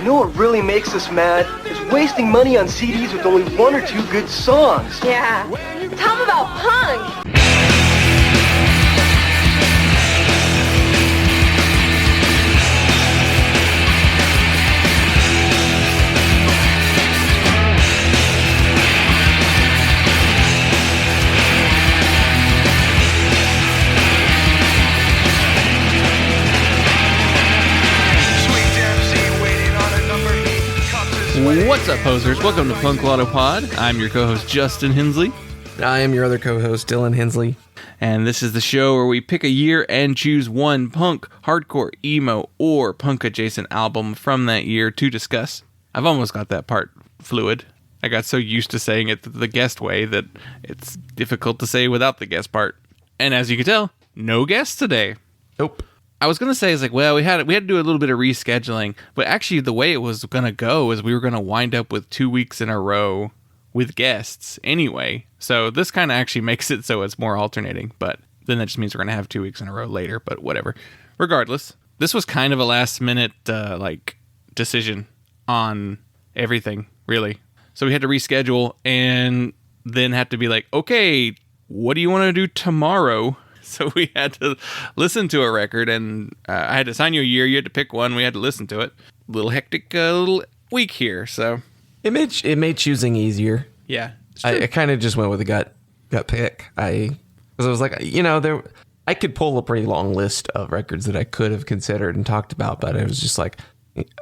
You know what really makes us mad? Is wasting money on CDs with only one or two good songs. Yeah. Tell them about punk. What's up, posers? Welcome to Punklottopod. I'm your co-host, Justin Hensley. I am your other co-host, Dylan Hensley. And this is the show where we pick a year and choose one punk, hardcore, emo, or punk-adjacent album from that year to discuss. I've almost got that part fluid. I got so used to saying it the guest way that it's difficult to say without the guest part. And as you can tell, no guests today. Nope. I was gonna say, it's like, well, we had to do a little bit of rescheduling, but actually the way it was gonna go is we were gonna wind up with 2 weeks in a row with guests anyway. So this kind of actually makes it so it's more alternating, but then that just means we're gonna have 2 weeks in a row later. But whatever. Regardless, this was kind of a last minute decision on everything, really. So we had to reschedule and then had to be like, okay, what do you want to do tomorrow? So we had to listen to a record, and I had to assign you a year. You had to pick one. We had to listen to it. A little hectic little week here, so. It made choosing easier. Yeah. I kind of just went with a gut pick. Because I was like, I could pull a pretty long list of records that I could have considered and talked about, but it was just like,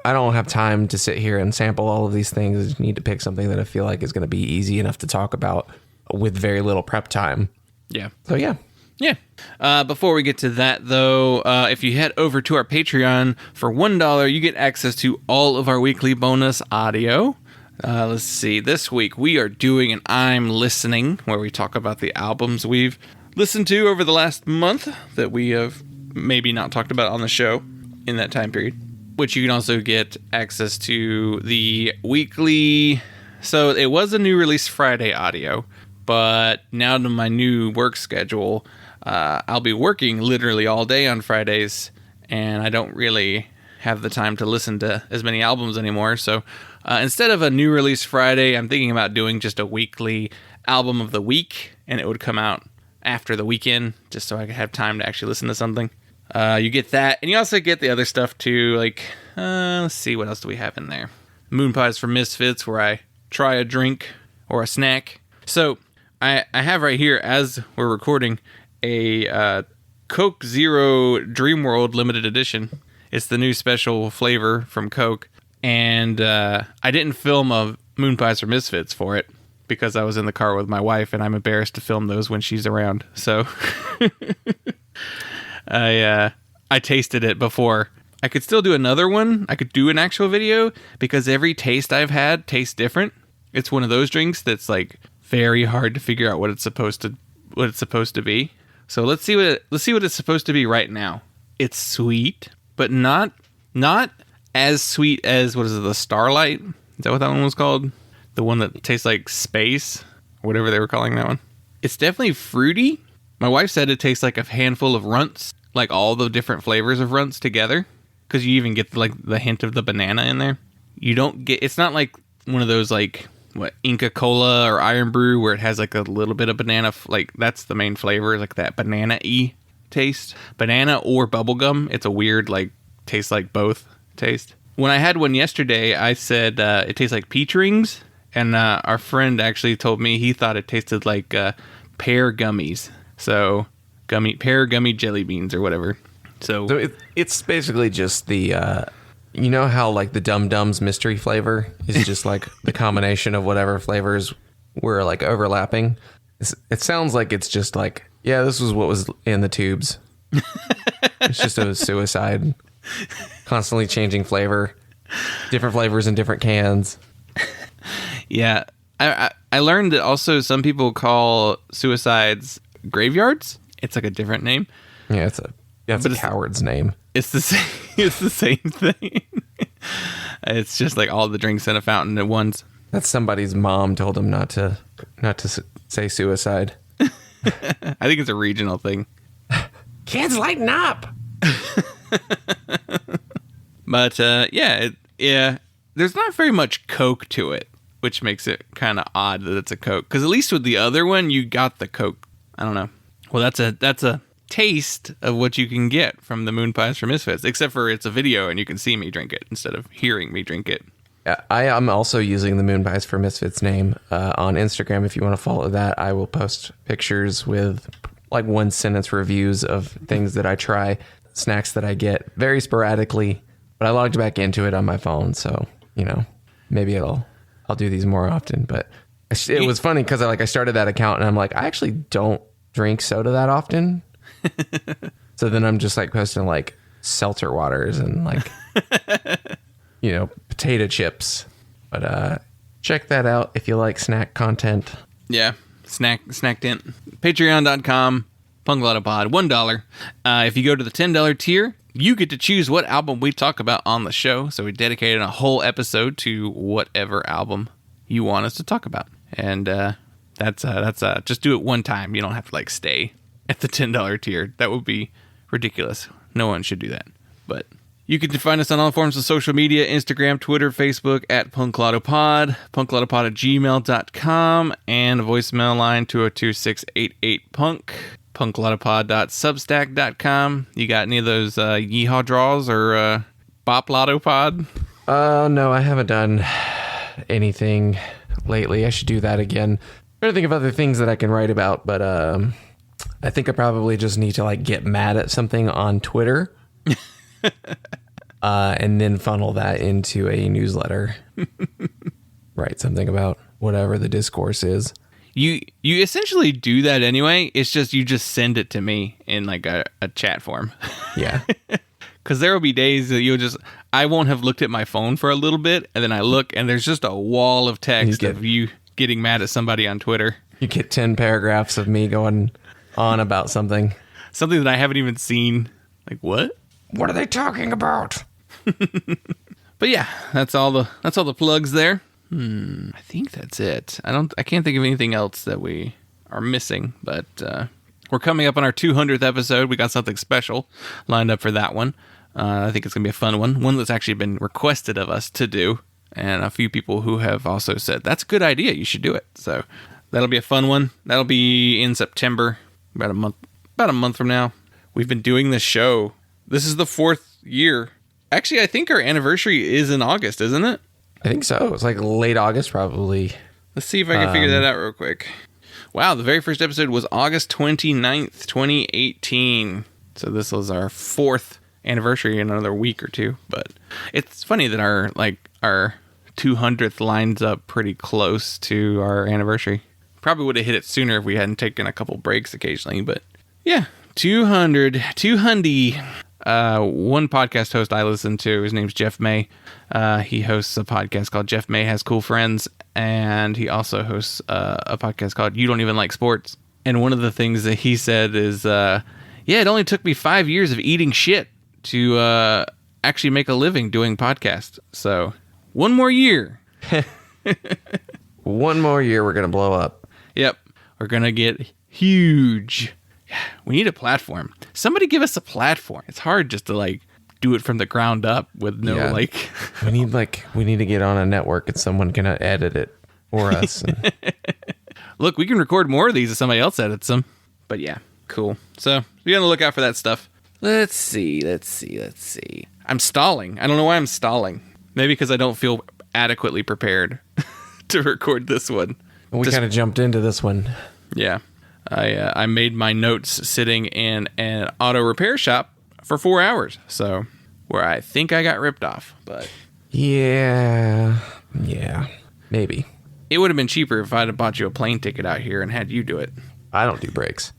I don't have time to sit here and sample all of these things. I just need to pick something that I feel like is going to be easy enough to talk about with very little prep time. Yeah. So, yeah. Yeah. Before we get to that, though, if you head over to our Patreon for $1, you get access to all of our weekly bonus audio. Let's see. This week we are doing an I'm Listening, where we talk about the albums we've listened to over the last month that we have maybe not talked about on the show in that time period. Which you can also get access to the weekly. So it was a new release Friday audio, but now to my new work schedule, I'll be working literally all day on Fridays, and I don't really have the time to listen to as many albums anymore. So instead of a new release Friday, I'm thinking about doing just a weekly album of the week, and it would come out after the weekend, just so I could have time to actually listen to something. You get that, and you also get the other stuff too, like, let's see, what else do we have in there? Moon Pies for Misfits, where I try a drink or a snack. So I have right here, as we're recording, a Coke Zero Dream World limited edition. It's the new special flavor from Coke, and I didn't film a Moon Pies for Misfits for it because I was in the car with my wife, and I'm embarrassed to film those when she's around. So I tasted it before. I could still do another one. I could do an actual video because every taste I've had tastes different. It's one of those drinks that's like very hard to figure out what it's supposed to be. So let's see what it's supposed to be right now. It's sweet, but not as sweet as, what is it, the Starlight? Is that what that one was called? The one that tastes like space, or whatever they were calling that one. It's definitely fruity. My wife said it tastes like a handful of runts, like all the different flavors of runts together, because you even get like the hint of the banana in there. You don't get, it's not like one of those like what, Inca Cola or Iron Brew, where it has like a little bit of banana, like that's the main flavor, like that banana-y taste. Banana or bubblegum, it's a weird, like, tastes like both taste. When I had one yesterday, I said it tastes like peach rings, and our friend actually told me he thought it tasted like pear gummies. So, pear gummy jelly beans or whatever. So it's basically just the... you know how like the Dum Dums mystery flavor is just like the combination of whatever flavors were like overlapping? It sounds like it's just like, yeah, this was what was in the tubes. It's just a suicide. Constantly changing flavor. Different flavors in different cans. Yeah. I learned that also some people call suicides graveyards. It's like a different name. Yeah, it's a coward's name. It's the same. It's the same thing. It's just like all the drinks in a fountain at once. That's somebody's mom told him not to say suicide. I think it's a regional thing. Kids, lighten up. But yeah, there's not very much Coke to it, which makes it kind of odd that it's a Coke. Because at least with the other one, you got the Coke. I don't know. Well, that's a taste of what you can get from the Moon Pies for Misfits, except for it's a video and you can see me drink it instead of hearing me drink it. I am also using the Moon Pies for Misfits name on Instagram. If you want to follow that, I will post pictures with like 1-sentence reviews of things that I try, snacks that I get very sporadically, but I logged back into it on my phone. So, maybe I'll do these more often, but it was funny because I started that account and I'm like, I actually don't drink soda that often. So then I'm just like posting like seltzer waters and like, potato chips. But check that out if you like snack content. Yeah, snack tent. Patreon.com, punklottopod, $1. If you go to the $10 tier, you get to choose what album we talk about on the show. So we dedicated a whole episode to whatever album you want us to talk about. And that's just do it one time. You don't have to like stay at the $10 tier. That would be ridiculous. No one should do that. But you can find us on all forms of social media, Instagram, Twitter, Facebook, at punklottopod, punklottopod@gmail.com, and a voicemail line 202-688-PUNK, punklottopod.substack.com. You got any of those yeehaw draws or bop lotto pod? No, I haven't done anything lately. I should do that again. I'm trying to think of other things that I can write about, but I think I probably just need to like get mad at something on Twitter and then funnel that into a newsletter. Write something about whatever the discourse is. You essentially do that anyway. It's just you just send it to me in like a chat form. Yeah. Because there will be days that I won't have looked at my phone for a little bit, and then I look, and there's just a wall of text of you getting mad at somebody on Twitter. You get 10 paragraphs of me going on about something. Something that I haven't even seen. Like, what? What are they talking about? But yeah, that's all the plugs there. I think that's it. I can't think of anything else that we are missing, but we're coming up on our 200th episode. We got something special lined up for that one. I think it's going to be a fun one that's actually been requested of us to do, and a few people who have also said, that's a good idea, you should do it. So that'll be a fun one. That'll be in September, about a month from now. We've been doing this show. This is the 4th year. Actually, I think our anniversary is in August, isn't it? I think so. It's like late August, probably. Let's see if I can figure that out real quick. Wow, the very first episode was August 29th, 2018. So this was our 4th anniversary in another week or two. But it's funny that our 200th lines up pretty close to our anniversary. Probably would have hit it sooner if we hadn't taken a couple breaks occasionally. But yeah, 200. One podcast host I listen to, his name's Jeff May. He hosts a podcast called Jeff May Has Cool Friends, and he also hosts a podcast called You Don't Even Like Sports. And one of the things that he said is, it only took me 5 years of eating shit to actually make a living doing podcasts. So one more year. One more year, we're going to blow up. Yep. We're going to get huge. We need a platform. Somebody give us a platform. It's hard just to do it from the ground up with no we need to get on a network and someone can edit it for us. Look, we can record more of these if somebody else edits them. But yeah, cool. So be on the lookout for that stuff. Let's see. I'm stalling. I don't know why I'm stalling. Maybe because I don't feel adequately prepared to record this one. We kind of jumped into this one. Yeah. I made my notes sitting in an auto repair shop for 4 hours. So where I think I got ripped off. But yeah, maybe. It would have been cheaper if I'd have bought you a plane ticket out here and had you do it. I don't do brakes.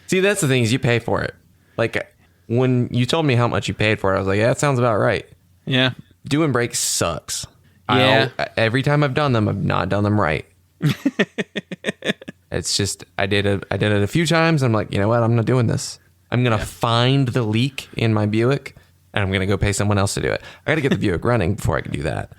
See, that's the thing is you pay for it. Like when you told me how much you paid for it, I was like, yeah, that sounds about right. Yeah. Doing brakes sucks. Yeah. Every time I've done them, I've not done them right. It's just I did it a few times. I'm like, you know what? I'm not doing this. I'm gonna find the leak in my Buick, and I'm gonna go pay someone else to do it. I got to get the Buick running before I can do that.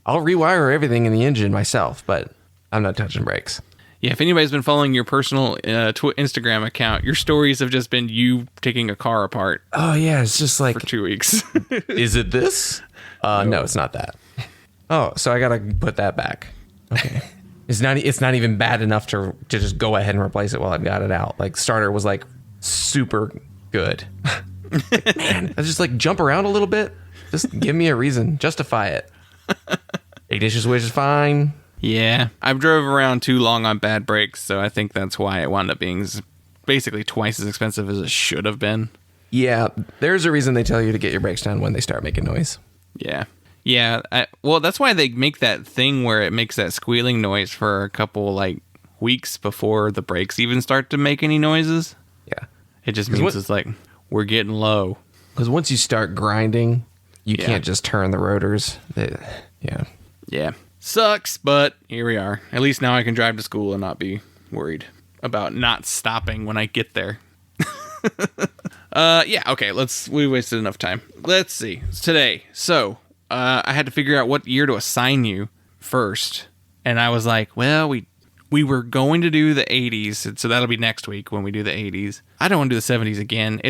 I'll rewire everything in the engine myself, but I'm not touching brakes. Yeah, if anybody's been following your personal Instagram account, your stories have just been you taking a car apart. Oh yeah, it's just like for 2 weeks. Is it this? No, it's not that. Oh, so I gotta put that back. Okay. It's not even bad enough to just go ahead and replace it while I've got it out. Like, starter was like super good. Like, man, I just like jump around a little bit. Just give me a reason. Justify it. Ignition switch is fine. Yeah, I've drove around too long on bad brakes, so I think that's why it wound up being basically twice as expensive as it should have been. Yeah, there's a reason they tell you to get your brakes done when they start making noise. Yeah. Yeah, well, that's why they make that thing where it makes that squealing noise for a couple, like, weeks before the brakes even start to make any noises. Yeah. It just means it's like, we're getting low. Because once you start grinding, you can't just turn the rotors. Yeah. Yeah. Sucks, but here we are. At least now I can drive to school and not be worried about not stopping when I get there. Yeah, okay, we wasted enough time. Let's see. It's today. So, I had to figure out what year to assign you first. And I was like, well, we were going to do the 80s, so that'll be next week when we do the 80s. I don't want to do the 70s again.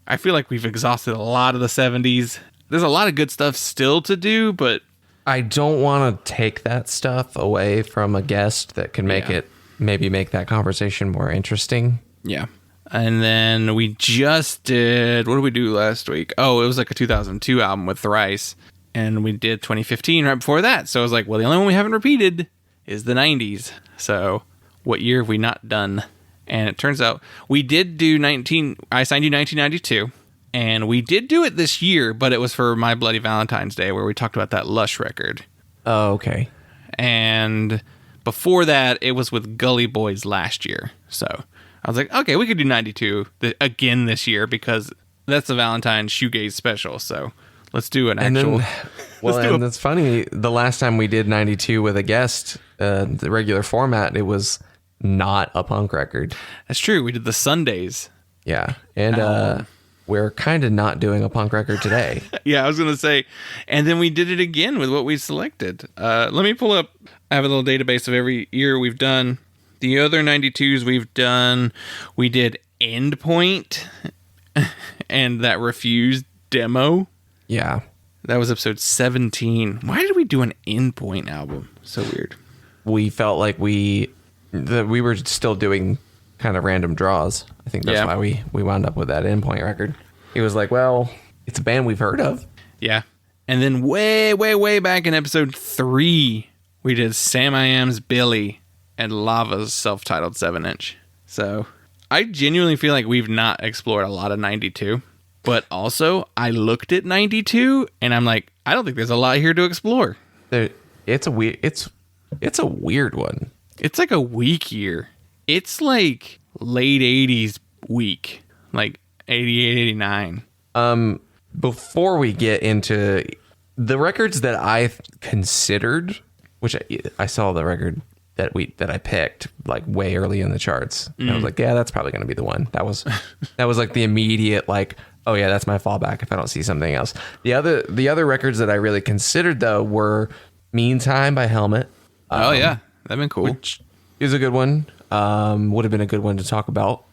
I feel like we've exhausted a lot of the 70s. There's a lot of good stuff still to do, but I don't want to take that stuff away from a guest that can make that conversation more interesting. Yeah. And then we just did, what did we do last week? Oh, it was like a 2002 album with Thrice. And we did 2015 right before that. So I was like, well, the only one we haven't repeated is the 90s. So what year have we not done? And it turns out we did do I signed you 1992. And we did do it this year, but it was for My Bloody Valentine's Day where we talked about that Lush record. Oh, okay. And before that, it was with Gully Boys last year. So I was like, okay, we could do 92 again this year because that's the Valentine's Shoegaze special. So let's do an actual. And that's funny. The last time we did 92 with a guest, the regular format, it was not a punk record. That's true. We did the Sundays. Yeah. And we're kind of not doing a punk record today. Yeah, I was going to say. And then we did it again with what we selected. Let me pull up. I have a little database of every year we've done. The other 92s we've done, we did Endpoint and that Refused demo. Yeah. That was episode 17. Why did we do an Endpoint album? So weird. We felt like we were still doing kind of random draws. I think that's why we wound up with that Endpoint record. It was like, well, it's a band we've heard of. Yeah. And then way, way, way back in episode 3, we did Sam I Am's Billy and Lava's self-titled 7-inch. So I genuinely feel like we've not explored a lot of 92. But also, I looked at 92, and I'm like, I don't think there's a lot here to explore. It's a weird one. It's like a weak year. It's like late 80s weak, like 88, 89. Before we get into the records that I considered, which I saw the record that I picked like way early in the charts. And I was like, yeah, that's probably going to be the one. That was like the immediate like, oh yeah, that's my fallback if I don't see something else. The other records that I really considered though were Meantime by Helmet. Oh yeah, that'd been cool. Which is a good one. Would have been a good one to talk about.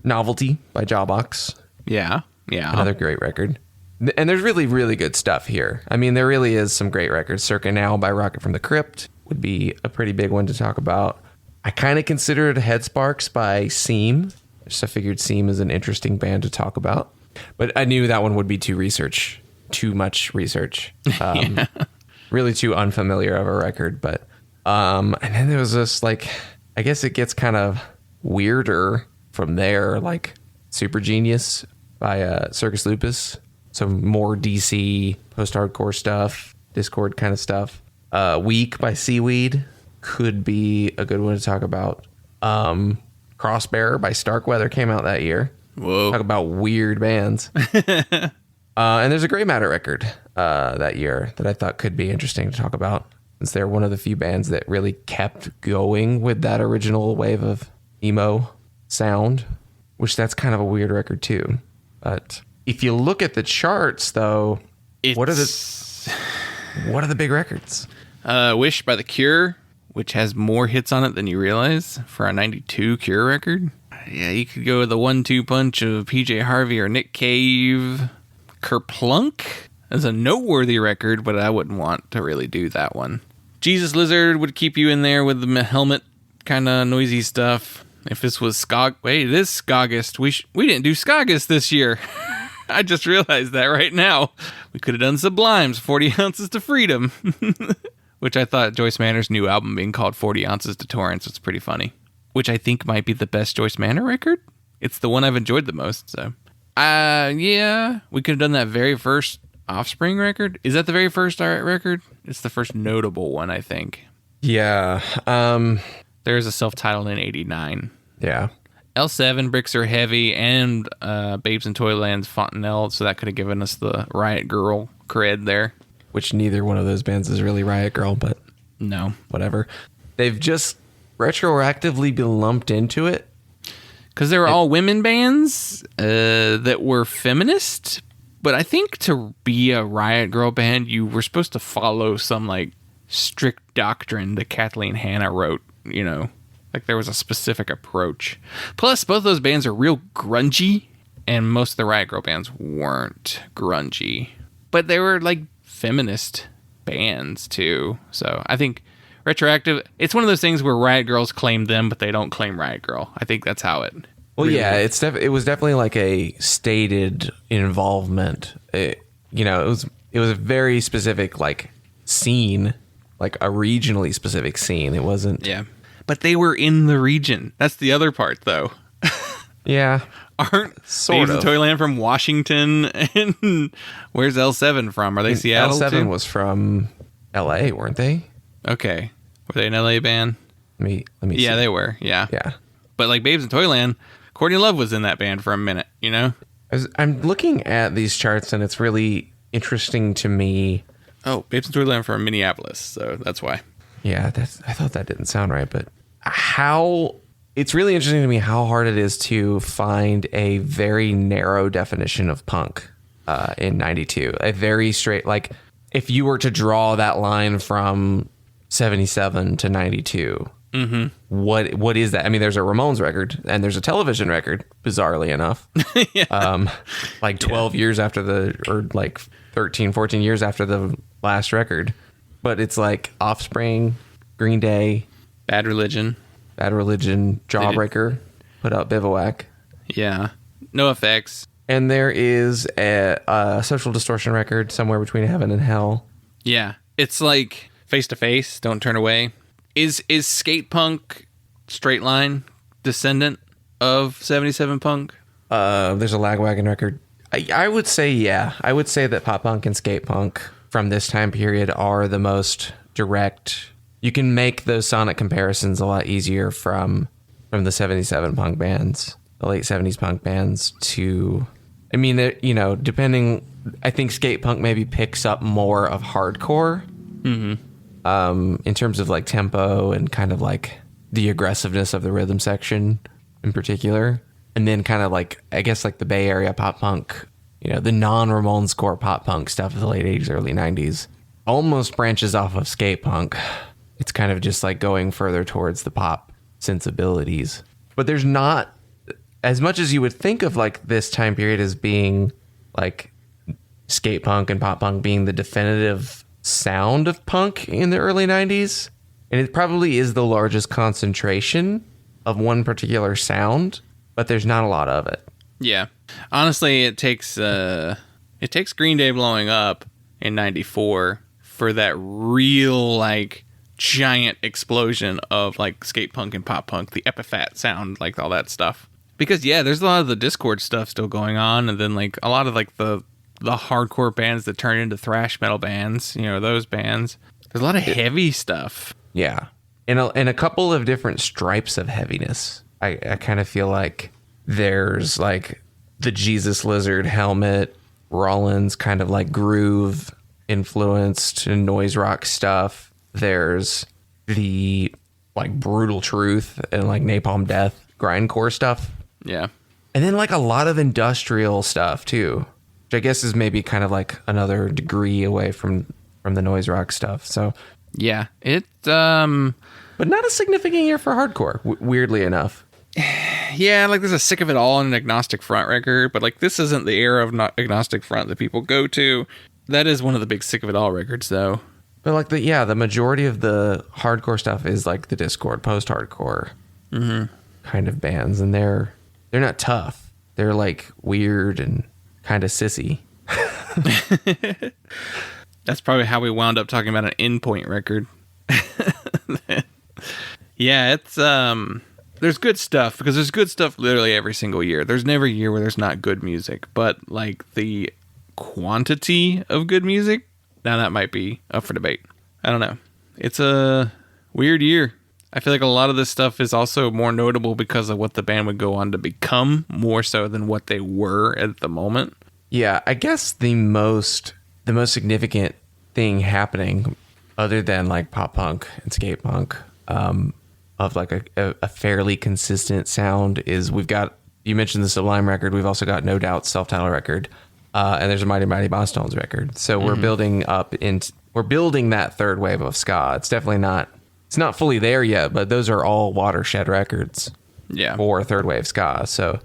Novelty by Jawbox. Yeah. Another great record. And there's really, really good stuff here. I mean, there really is some great records. Circa Now by Rocket from the Crypt would be a pretty big one to talk about. I kind of considered Head Sparks by Seam. So I figured Seam is an interesting band to talk about. But I knew that one would be too much research. Really too unfamiliar of a record. But and then there was this like, I guess it gets kind of weirder from there, like Super Genius by Circus Lupus. Some more DC post-hardcore stuff, Discord kind of stuff. Weak by Seaweed could be a good one to talk about. Crossbearer by Starkweather came out that year. Whoa. Talk about weird bands. And there's a Grey Matter record that year that I thought could be interesting to talk about, since they're one of the few bands that really kept going with that original wave of emo sound, which that's kind of a weird record too. But if you look at the charts though, what are the big records? Wish by The Cure, which has more hits on it than you realize for a 92 Cure record. Yeah, you could go with the 1-2 punch of PJ Harvey or Nick Cave. Kerplunk, as a noteworthy record, but I wouldn't want to really do that one. Jesus Lizard would keep you in there with the helmet kind of noisy stuff. If this was it is Skagist. We didn't do Skagist this year. I just realized that right now. We could have done Sublime's 40 Ounces to Freedom. Which I thought Joyce Manor's new album being called 40 Ounces to Torrance was pretty funny. Which I think might be the best Joyce Manor record. It's the one I've enjoyed the most, so. Yeah, we could have done that very first Offspring record. Is that the very first record? It's the first notable one, I think. Yeah. There's a self-titled in 89. Yeah. L7, Bricks Are Heavy, and Babes in Toyland's Fontanelle, so that could have given us the Riot Girl cred there. Which neither one of those bands is really Riot Girl, but no, whatever. They've just retroactively been lumped into it. Because they were all women bands that were feminist. But I think to be a Riot Girl band, you were supposed to follow some like strict doctrine that Kathleen Hanna wrote, you know. Like there was a specific approach. Plus, both those bands are real grungy, and most of the Riot Girl bands weren't grungy. But they were like feminist bands too. So I think retroactive, it's one of those things where Riot Girls claim them, but they don't claim Riot Girl. I think that's how it. Well, really yeah, it was definitely like a stated involvement. It was a very specific like scene, like a regionally specific scene. It wasn't. Yeah, but they were in the region. That's the other part, though. Yeah. Aren't sort Babes in of. Toyland from Washington? And where's L7 from? Are they Seattle L7 too? was from L.A., weren't they? Okay. Were they an LA band? Let me see. Yeah, they were. Yeah. Yeah. But like Babes in Toyland, Courtney Love was in that band for a minute, you know? I'm looking at these charts, and it's really interesting to me. Oh, Babes in Toyland from Minneapolis, so that's why. Yeah, I thought that didn't sound right, but it's really interesting to me how hard it is to find a very narrow definition of punk in 92. A very straight, like if you were to draw that line from 77 to 92, what is that? I mean, there's a Ramones record and there's a television record, bizarrely enough. Yeah. Like 12 years after or like 13, 14 years after the last record. But it's like Offspring, Green Day, Bad Religion, Jawbreaker, put out Bivouac. Yeah. No Effects. And there is a Social Distortion record, Somewhere Between Heaven and Hell. Yeah. It's like Face to Face, Don't Turn Away. Is skate punk straight line descendant of 77 punk? There's a Lagwagon record. I would say, yeah. I would say that pop punk and skate punk from this time period are the most direct. You can make those sonic comparisons a lot easier from the 77 punk bands, the late 70s punk bands to, I mean, depending, I think skate punk maybe picks up more of hardcore in terms of like tempo and kind of like the aggressiveness of the rhythm section in particular. And then kind of like, I guess like the Bay Area pop punk, the non-Ramones core pop punk stuff of the late 80s, early 90s almost branches off of skate punk. It's kind of just like going further towards the pop sensibilities. But there's not, as much as you would think of like this time period as being like skate punk and pop punk being the definitive sound of punk in the early 90s. And it probably is the largest concentration of one particular sound, but there's not a lot of it. Yeah. Honestly, it takes Green Day blowing up in 94 for that real like giant explosion of like skate punk and pop punk, the Epiphat sound, like all that stuff. Because yeah, there's a lot of the Discord stuff still going on, and then like a lot of like the hardcore bands that turn into thrash metal bands, those bands. There's a lot of heavy stuff. Yeah. And a couple of different stripes of heaviness. I kind of feel like there's like the Jesus Lizard helmet, Rollins kind of like groove influenced and noise rock stuff. There's the like Brutal Truth and like Napalm Death grindcore stuff. Yeah. And then like a lot of industrial stuff too, which I guess is maybe kind of like another degree away from the noise rock stuff. So yeah, it but not a significant year for hardcore, weirdly enough. Yeah, like there's a Sick of It All and an Agnostic Front record, but like this isn't the era of Agnostic Front that people go to. That is one of the big Sick of It All records, though. But like the majority of the hardcore stuff is like the Discord post-hardcore kind of bands, and they're not tough. They're like weird and kind of sissy. That's probably how we wound up talking about an Endpoint record. Yeah, it's there's good stuff, because there's good stuff literally every single year. There's never a year where there's not good music, but like the quantity of good music, now that might be up for debate. I don't know. It's a weird year. I feel like a lot of this stuff is also more notable because of what the band would go on to become, more so than what they were at the moment. Yeah, I guess the most significant thing happening, other than like pop punk and skate punk, of like a fairly consistent sound, is we've got, you mentioned the Sublime record, we've also got No Doubt's self-titled record, and there's a Mighty Mighty Bosstones record. So we're building that third wave of ska. It's definitely not, it's not fully there yet, but those are all watershed records for third wave ska. So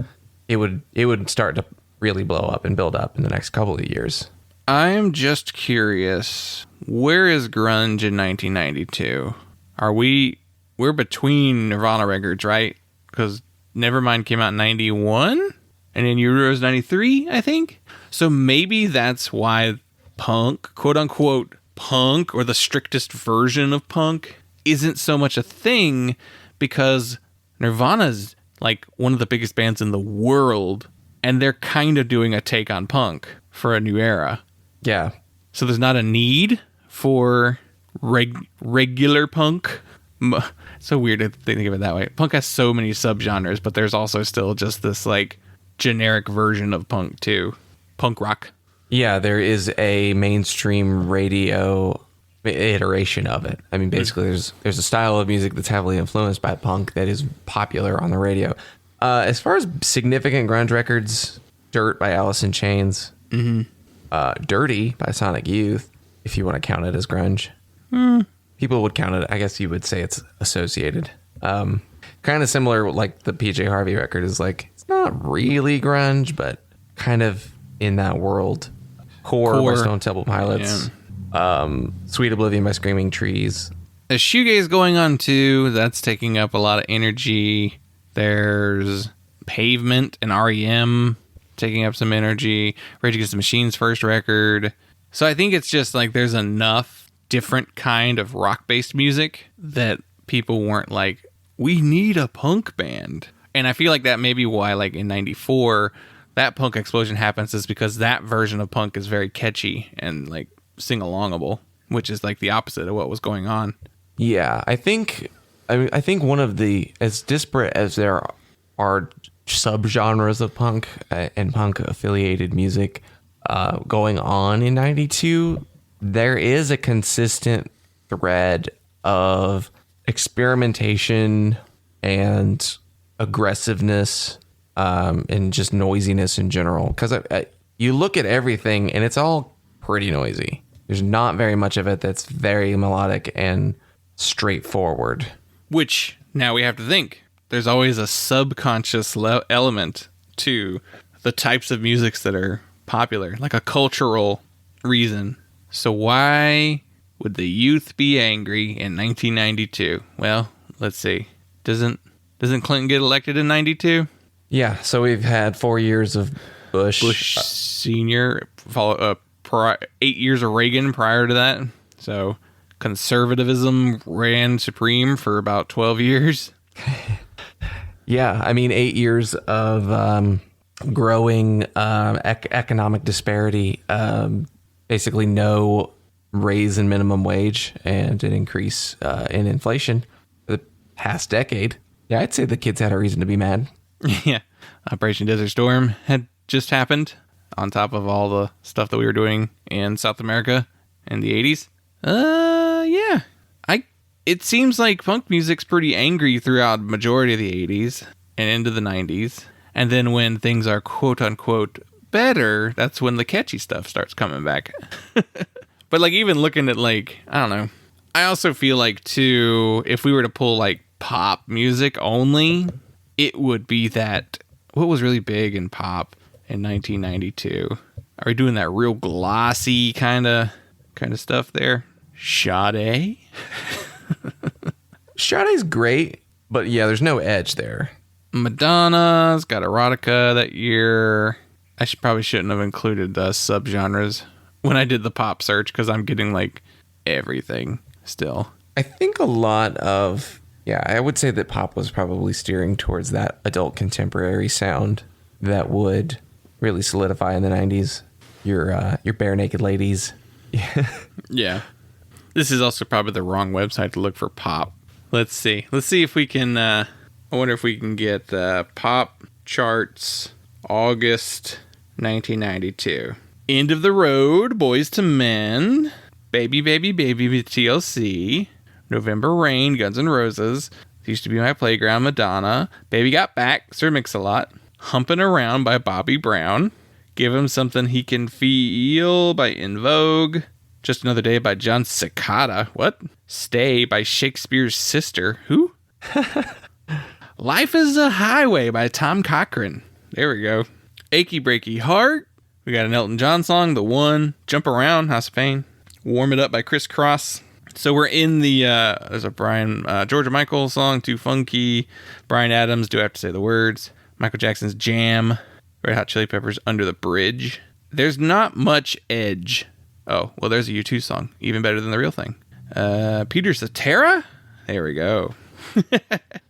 it would start to really blow up and build up in the next couple of years. I'm just curious, where is grunge in 1992? We're between Nirvana records, right? Because Nevermind came out in 91, and then Euros 93, I think. So maybe that's why punk, quote unquote punk, or the strictest version of punk, isn't so much a thing, because Nirvana's like one of the biggest bands in the world, and they're kind of doing a take on punk for a new era. Yeah. So there's not a need for regular punk. It's so weird to think of it that way. Punk has so many subgenres, but there's also still just this like generic version of punk too. Punk rock. Yeah, there is a mainstream radio iteration of it. I mean, basically there's a style of music that's heavily influenced by punk that is popular on the radio. As far as significant grunge records, Dirt by Alice in Chains, Dirty by Sonic Youth, if you want to count it as grunge. People would count it. I guess you would say it's associated. Kind of similar, like the PJ Harvey record is like, it's not really grunge, but kind of in that world. Core by Stone Temple Pilots. Yeah. Sweet Oblivion by Screaming Trees. There's shoegaze going on too. That's taking up a lot of energy. There's Pavement and REM taking up some energy. Rage Against the Machine's first record. So I think it's just like there's enough different kind of rock-based music that people weren't like, we need a punk band. And I feel like that may be why, like in 94, that punk explosion happens, is because that version of punk is very catchy and like sing-alongable, which is like the opposite of what was going on. Yeah, I think one of the, as disparate as there are subgenres of punk and punk affiliated music going on in 92, there is a consistent thread of experimentation and aggressiveness and just noisiness in general. Because you look at everything and it's all pretty noisy. There's not very much of it that's very melodic and straightforward. Which, now we have to think, there's always a subconscious element to the types of musics that are popular, like a cultural reason. So why would the youth be angry in 1992? Well, let's see. Doesn't Clinton get elected in 92? Yeah, so we've had 4 years of Bush Senior, 8 years of Reagan prior to that. So conservatism ran supreme for about 12 years. Yeah, I mean, 8 years of growing economic disparity, basically no raise in minimum wage and an increase in inflation for the past decade. Yeah, I'd say the kids had a reason to be mad. Yeah. Operation Desert Storm had just happened on top of all the stuff that we were doing in South America in the 80s. Yeah. It seems like punk music's pretty angry throughout majority of the 80s and into the 90s. And then when things are quote unquote better, that's when the catchy stuff starts coming back. But like even looking at like, I don't know. I also feel like too, if we were to pull like pop music only, it would be that, what was really big in pop in 1992? Are we doing that real glossy kind of stuff there? Sade? Sade's great, but yeah, there's no edge there. Madonna's got erotica that year. I probably shouldn't have included the subgenres when I did the pop search because I'm getting like everything still. I think a lot of, I would say that pop was probably steering towards that adult contemporary sound that would really solidify in the 90s. Your bare naked ladies. Yeah. This is also probably the wrong website to look for pop. Let's see if we can, I wonder if we can get pop charts August 1992. End of the Road, Boys to Men, Baby Baby Baby with TLC, November Rain, Guns N' Roses, Used to Be My Playground, Madonna, Baby Got Back, Sir Mix-a-Lot, Humpin' Around by Bobby Brown, Give Him Something He Can Feel by In Vogue, Just Another Day by John Cicada, what? Stay by Shakespeare's Sister, who? Life is a Highway by Tom Cochrane, there we go. Achy Breaky Heart, we got an Elton John song, The One, Jump Around, House of Pain, Warm It Up by Criss Cross. So we're in the, there's a Georgia Michael song, Too Funky, Bryan Adams, Do I Have to Say the Words, Michael Jackson's Jam, Red Hot Chili Peppers, Under the Bridge. There's not much edge. Oh, well, there's a U2 song, even better than the real thing. Peter Cetera? There we go.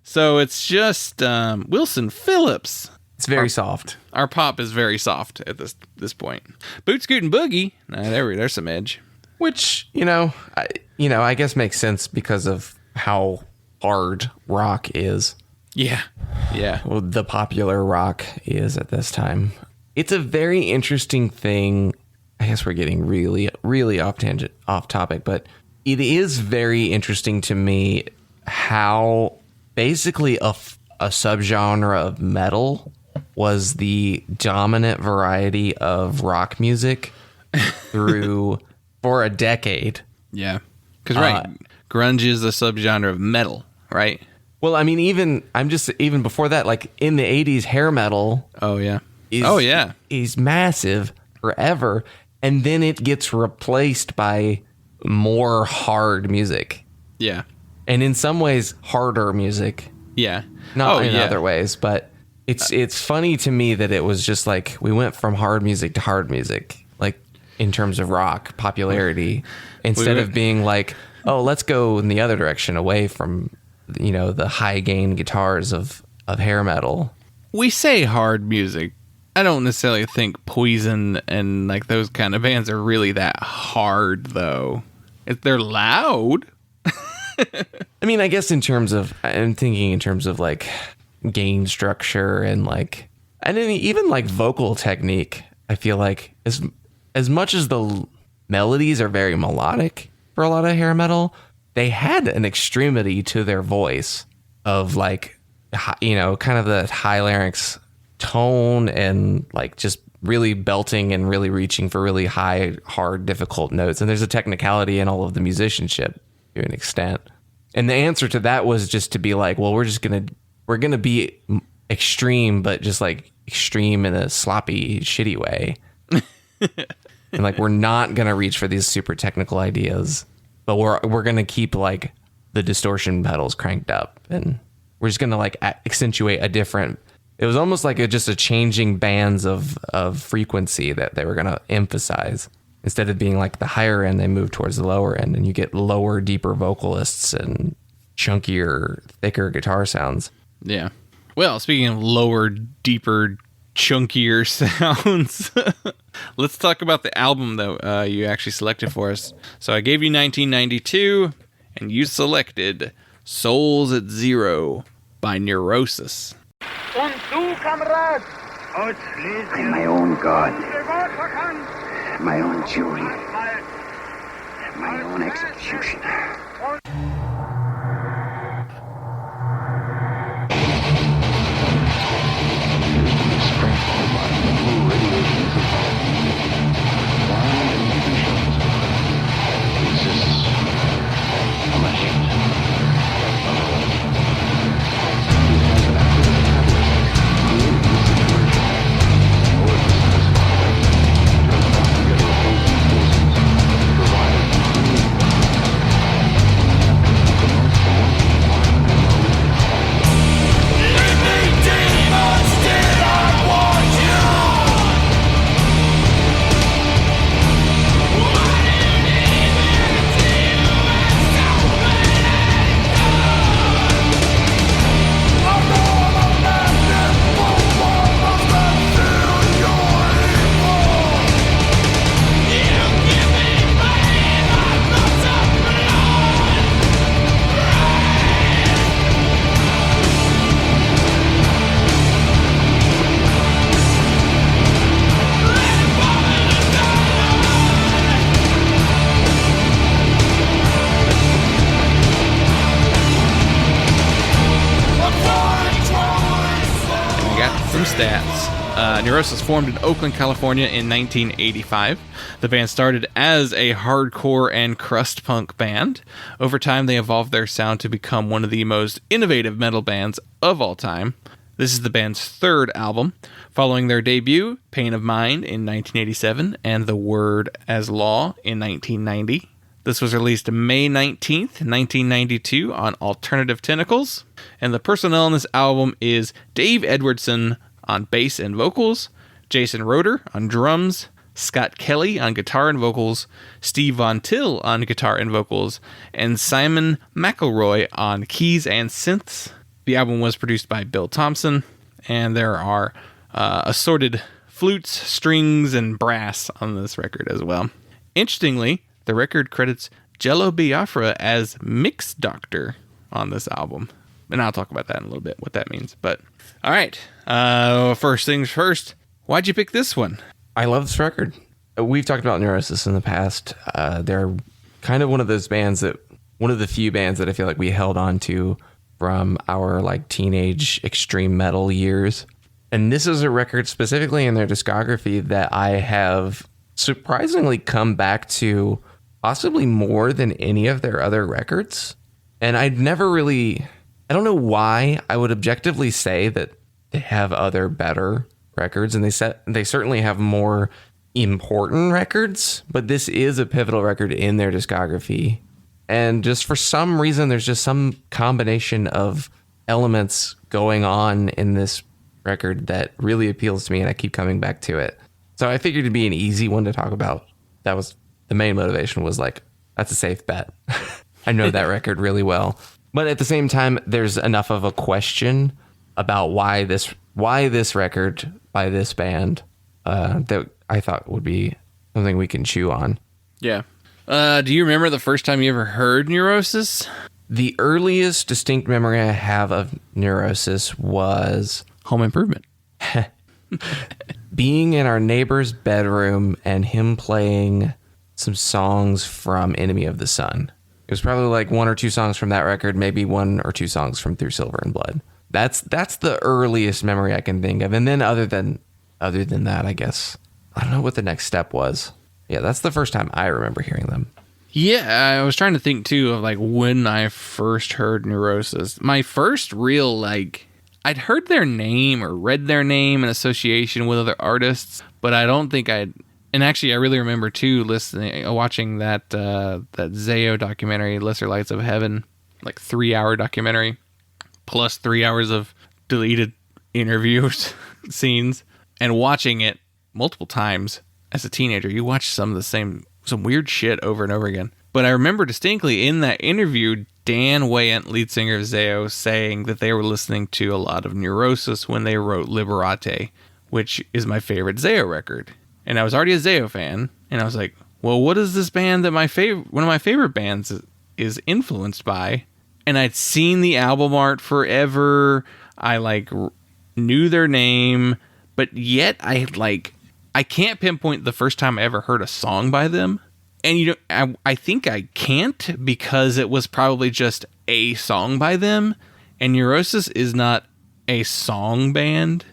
So it's just Wilson Phillips. It's very soft. Our pop is very soft at this point. Boot Scoot and Boogie. There's some edge. Which, I guess makes sense because of how hard rock is. Yeah. Well, the popular rock is at this time. It's a very interesting thing. I guess we're getting really, really off topic, but it is very interesting to me how basically a subgenre of metal was the dominant variety of rock music for a decade. Yeah. Because, grunge is a subgenre of metal, right? Well, I mean, even before that, like in the 80s, hair metal. Oh, yeah. Is massive forever. And then it gets replaced by more hard music. Yeah. And in some ways, harder music. Yeah. Not in other ways, but it's funny to me that it was just like we went from hard music to hard music, like in terms of rock popularity, instead of being like, oh, let's go in the other direction away from, the high gain guitars of hair metal. We say hard music. I don't necessarily think Poison and like those kind of bands are really that hard, though. If they're loud. I mean, I guess I'm thinking in terms of like gain structure and like, and even like vocal technique. I feel like as much as the melodies are very melodic for a lot of hair metal, they had an extremity to their voice of like, kind of the high larynx tone and like just really belting and really reaching for really high, hard, difficult notes. And there's a technicality in all of the musicianship to an extent. And the answer to that was just to be like, well, we're going to be extreme, but just like extreme in a sloppy, shitty way. And like, we're not going to reach for these super technical ideas, but we're going to keep like the distortion pedals cranked up, and we're just going to like accentuate a different, it was almost like just a changing bands of frequency that they were going to emphasize. Instead of being like the higher end, they move towards the lower end, and you get lower, deeper vocalists and chunkier, thicker guitar sounds. Yeah. Well, speaking of lower, deeper, chunkier sounds, let's talk about the album that you actually selected for us. So I gave you 1992, and you selected Souls at Zero by Neurosis. I'm my own God, my own jury, my own executioner. stats. Neurosis formed in Oakland, California in 1985. The band started as a hardcore and crust punk band. Over time, they evolved their sound to become one of the most innovative metal bands of all time. This is the band's third album, following their debut, Pain of Mind, in 1987, and The Word as Law in 1990. This was released May 19th, 1992 on Alternative Tentacles, and the personnel on this album is Dave Edwardson on bass and vocals, Jason Roeder on drums, Scott Kelly on guitar and vocals, Steve Von Till on guitar and vocals, and Simon McElroy on keys and synths. The album was produced by Bill Thompson, and there are assorted flutes, strings, and brass on this record as well. Interestingly, the record credits Jello Biafra as mix doctor on this album. And I'll talk about that in a little bit, what that means. But, all right. First things first. Why'd you pick this one? I love this record. We've talked about Neurosis in the past. They're kind of one of those bands one of the few bands that I feel like we held on to from our like teenage extreme metal years. And this is a record specifically in their discography that I have surprisingly come back to possibly more than any of their other records. And I don't know why I would objectively say that they have other better records, and they certainly have more important records, but this is a pivotal record in their discography. And just for some reason, there's just some combination of elements going on in this record that really appeals to me, and I keep coming back to it. So I figured it'd be an easy one to talk about. That was the main motivation, was like, that's a safe bet. I know that record really well. But at the same time, there's enough of a question about why this record by this band that I thought would be something we can chew on. Yeah. Do you remember the first time you ever heard Neurosis? The earliest distinct memory I have of Neurosis was Home Improvement. Being in our neighbor's bedroom and him playing some songs from Enemy of the Sun. It was probably like one or two songs from that record, maybe one or two songs from Through Silver and Blood. That's the earliest memory I can think of. And then other than that, I guess, I don't know what the next step was. Yeah, that's the first time I remember hearing them. Yeah, I was trying to think too of like when I first heard Neurosis. My first real I'd heard their name or read their name in association with other artists, but I don't think and actually I really remember too watching that Zayo documentary, Lesser Lights of Heaven, like 3-hour documentary, plus 3 hours of deleted interviews, scenes, and watching it multiple times as a teenager. You watch some weird shit over and over again. But I remember distinctly in that interview, Dan Wayant, lead singer of Zayo, saying that they were listening to a lot of Neurosis when they wrote Liberate, which is my favorite Zayo record. And I was already a Zayo fan, and I was like, well, what is this band that one of my favorite bands is influenced by? And I'd seen the album art forever. I knew their name, but yet I can't pinpoint the first time I ever heard a song by them. And I think I can't, because it was probably just a song by them. And Neurosis is not a song band.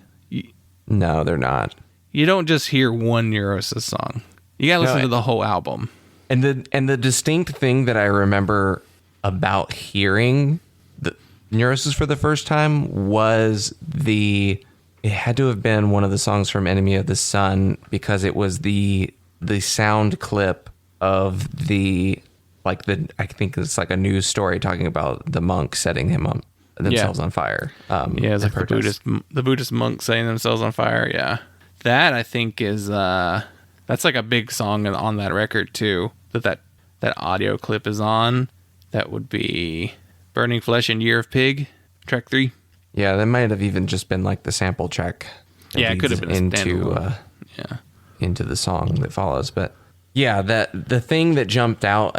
No, they're not. You don't just hear one Neurosis song. You gotta listen to the whole album. And the distinct thing that I remember about hearing the Neurosis for the first time was it had to have been one of the songs from Enemy of the Sun, because it was the sound clip of I think it's like a news story talking about the monks setting themselves on fire. It's like the Buddhist monks setting themselves on fire. Yeah. That I think is that's like a big song on that record too. That audio clip is on. That would be Burning Flesh and Year of Pig, track 3. Yeah, that might have even just been like the sample track. Yeah, it could have been into the song that follows. But yeah, the thing that jumped out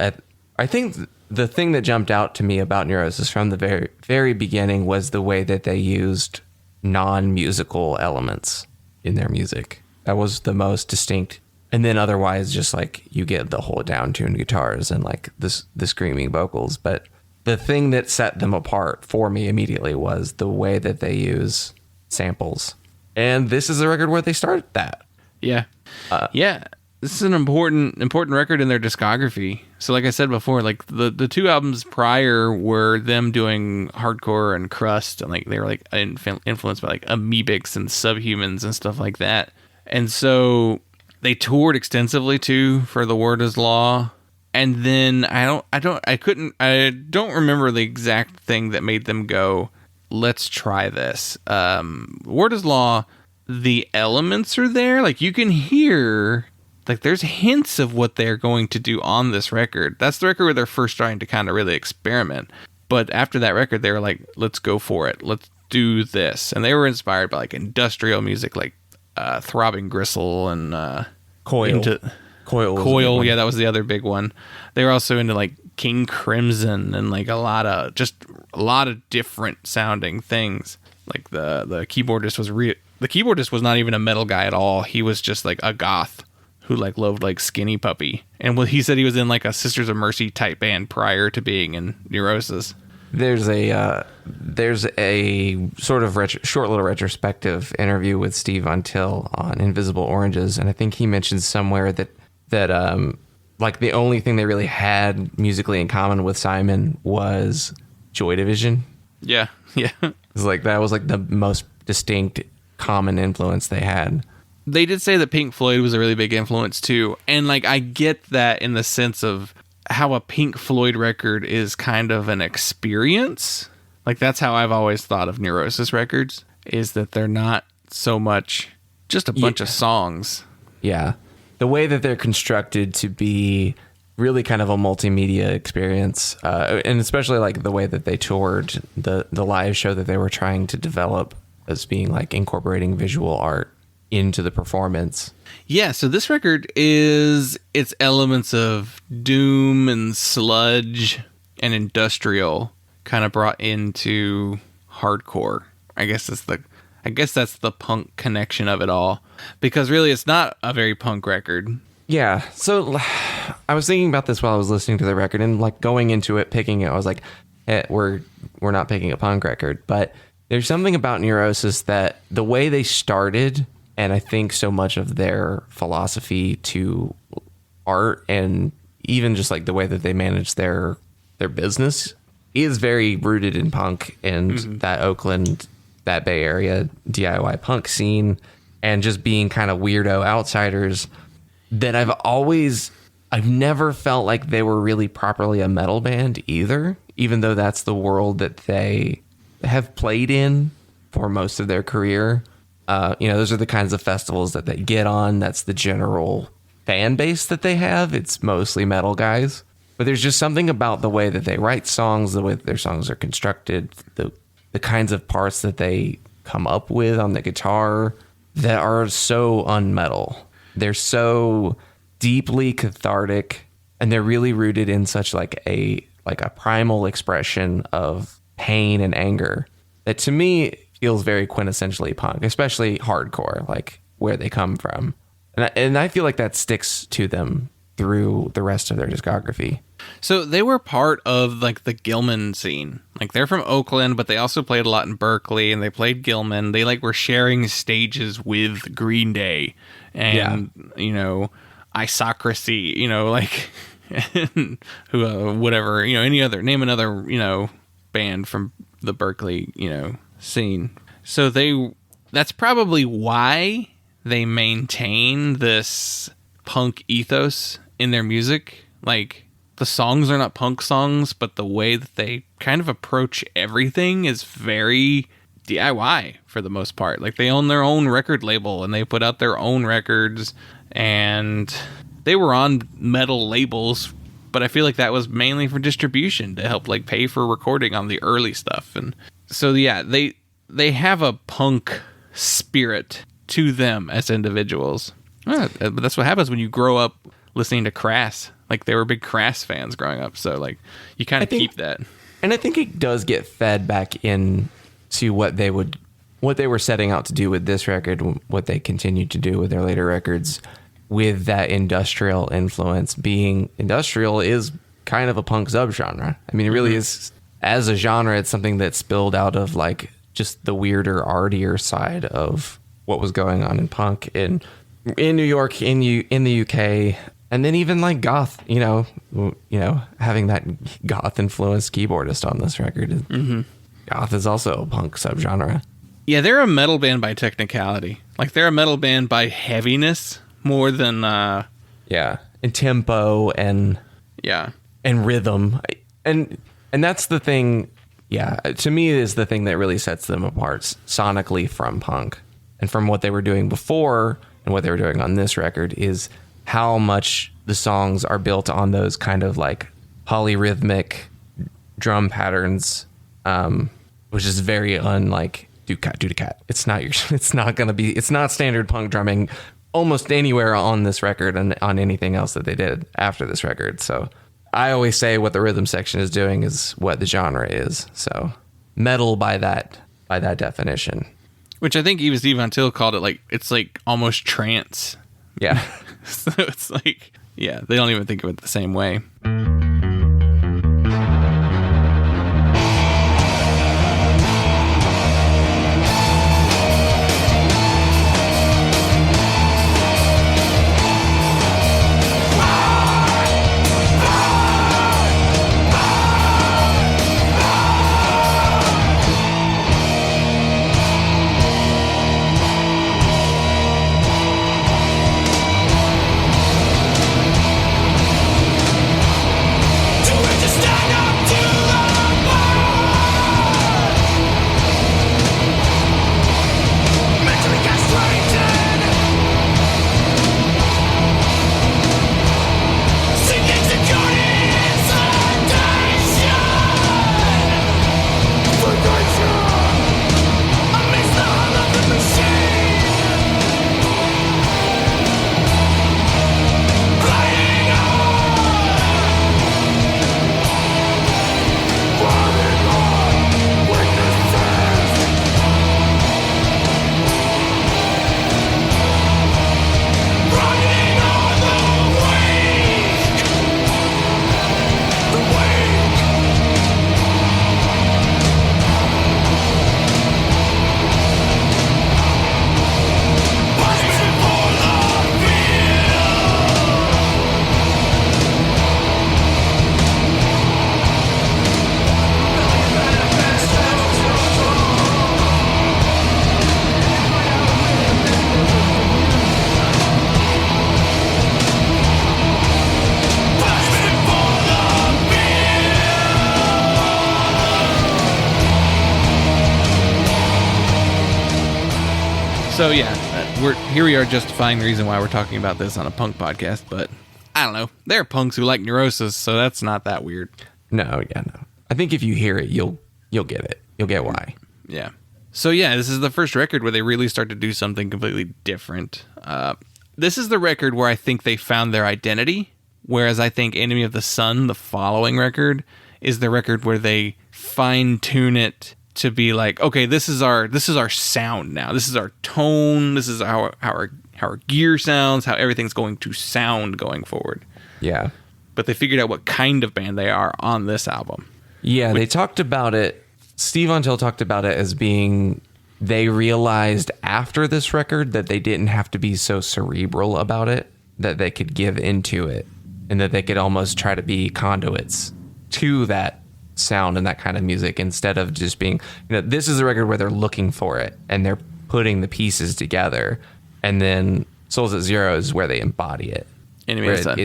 to me about Neurosis from the very, very beginning was the way that they used non-musical elements in their music. That was the most distinct. And then otherwise, just like you get the whole down-tuned guitars and like the screaming vocals. But the thing that set them apart for me immediately was the way that they use samples. And this is a record where they started that. Yeah. Yeah. This is an important record in their discography. So like I said before, like the two albums prior were them doing hardcore and crust, and like they were like influenced by like Amoebics and Subhumans and stuff like that. And so they toured extensively too for The Word is Law. And then I don't remember the exact thing that made them go, let's try this. Word is Law, the elements are there. Like you can hear, like there's hints of what they're going to do on this record. That's the record where they're first trying to kind of really experiment. But after that record, they were like, let's go for it. Let's do this. And they were inspired by like industrial music, like Throbbing Gristle and Coil. Coil, yeah, that was the other big one. They were also into like King Crimson and like a lot of different sounding things. Like the keyboardist was not even a metal guy at all. He was just like a goth who like loved like Skinny Puppy. And he said he was in like a Sisters of Mercy type band prior to being in Neurosis. There's a sort of short little retrospective interview with Steve Until on Invisible Oranges, and I think he mentioned somewhere that like the only thing they really had musically in common with Simon was Joy Division. Yeah. It's like that was like the most distinct common influence they had. They did say that Pink Floyd was a really big influence too, and like I get that in the sense of how a Pink Floyd record is kind of an experience. Like that's how I've always thought of Neurosis records, is that they're not so much just a bunch of songs. Yeah. The way that they're constructed to be really kind of a multimedia experience, and especially like the way that they toured, the live show that they were trying to develop as being like incorporating visual art into the performance. Yeah, so this record is its elements of doom and sludge and industrial kind of brought into hardcore. I guess that's the punk connection of it all, because really it's not a very punk record. Yeah. So I was thinking about this while I was listening to the record, and like going into it, picking it, I was like, we're not picking a punk record, but there's something about Neurosis that the way they started, and I think so much of their philosophy to art and even just like the way that they manage their business is very rooted in punk and that Oakland, that Bay Area DIY punk scene, and just being kind of weirdo outsiders that I've never felt like they were really properly a metal band either, even though that's the world that they have played in for most of their career. Those are the kinds of festivals that they get on. That's the general fan base that they have. It's mostly metal guys. But there's just something about the way that they write songs, the way that their songs are constructed, the kinds of parts that they come up with on the guitar that are so unmetal. They're so deeply cathartic, and they're really rooted in such like a primal expression of pain and anger that to me feels very quintessentially punk, especially hardcore, like where they come from. And I feel like that sticks to them through the rest of their discography. So they were part of like the Gilman scene. Like they're from Oakland, but they also played a lot in Berkeley, and they played Gilman. They like were sharing stages with Green Day and, Isocracy, like whatever, name another, band from the Berkeley, scene. So that's probably why they maintain this punk ethos in their music. Like the songs are not punk songs, but the way that they kind of approach everything is very DIY for the most part. Like they own their own record label and they put out their own records, and they were on metal labels, but I feel like that was mainly for distribution to help like pay for recording on the early stuff. And so yeah, they have a punk spirit to them as individuals. But that's what happens when you grow up listening to Crass. Like they were big Crass fans growing up, so like you kind of keep that. And I think it does get fed back in to what they were setting out to do with this record, what they continued to do with their later records, with that industrial influence. Being industrial is kind of a punk subgenre. I mean, it really is. As a genre, it's something that spilled out of like just the weirder, artier side of what was going on in punk in New York, in the UK, and then even like goth, having that goth influenced keyboardist on this record. Mm-hmm. Goth is also a punk subgenre. Yeah, they're a metal band by technicality. Like, they're a metal band by heaviness more than and tempo and rhythm. And that's the thing, to me is the thing that really sets them apart sonically from punk. And from what they were doing before and what they were doing on this record is how much the songs are built on those kind of like polyrhythmic drum patterns, which is very unlike do-cat. It's not standard punk drumming almost anywhere on this record and on anything else that they did after this record. So I always say what the rhythm section is doing is what the genre is. So metal by that definition. Which I think even Steve Von Till called it like, it's like almost trance. Yeah. So it's like, they don't even think of it the same way. So here we are justifying the reason why we're talking about this on a punk podcast, but I don't know. There are punks who like Neurosis, so that's not that weird. No. I think if you hear it, you'll get it. You'll get why. Yeah. So this is the first record where they really start to do something completely different. This is the record where I think they found their identity, whereas I think Enemy of the Sun, the following record, is the record where they fine-tune it to be like, okay, this is our sound now. This is our tone. This is how our gear sounds, how everything's going to sound going forward. Yeah. But they figured out what kind of band they are on this album. Yeah, they talked about it. Steve Von Till talked about it as being, they realized after this record that they didn't have to be so cerebral about it, that they could give into it, and that they could almost try to be conduits to that sound and that kind of music instead of just being, this is a record where they're looking for it and they're putting the pieces together, and then Souls at Zero is where they embody it. Enemy of the Sun.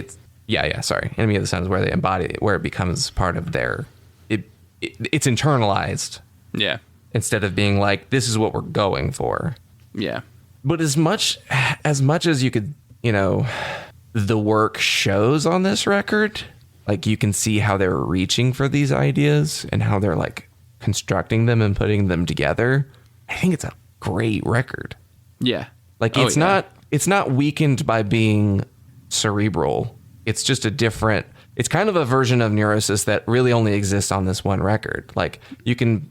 Enemy of the Sun is where they embody it, where it becomes part of their, it's internalized. Yeah. Instead of being like, this is what we're going for. Yeah. But as much as you could, the work shows on this record, like you can see how they're reaching for these ideas and how they're like constructing them and putting them together. I think it's a great record. Yeah. Like it's not weakened by being cerebral. It's just it's kind of a version of Neurosis that really only exists on this one record. Like you can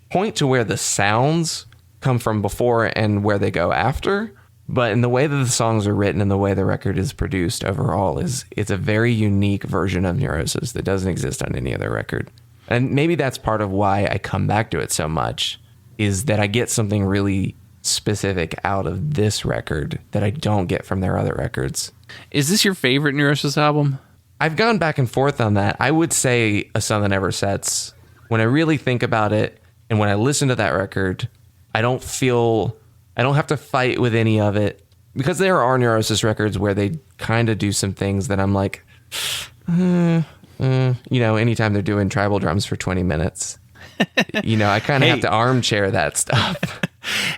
point to where the sounds come from before and where they go after, but in the way that the songs are written and the way the record is produced overall it's a very unique version of Neurosis that doesn't exist on any other record. And maybe that's part of why I come back to it so much, is that I get something really specific out of this record that I don't get from their other records. Is this your favorite Neurosis album? I've gone back and forth on that. I would say A Sun That Never Sets. When I really think about it, and when I listen to that record, I don't have to fight with any of it, because there are Neurosis records where they kind of do some things that I'm like, anytime they're doing tribal drums for 20 minutes, I kind of have to armchair that stuff.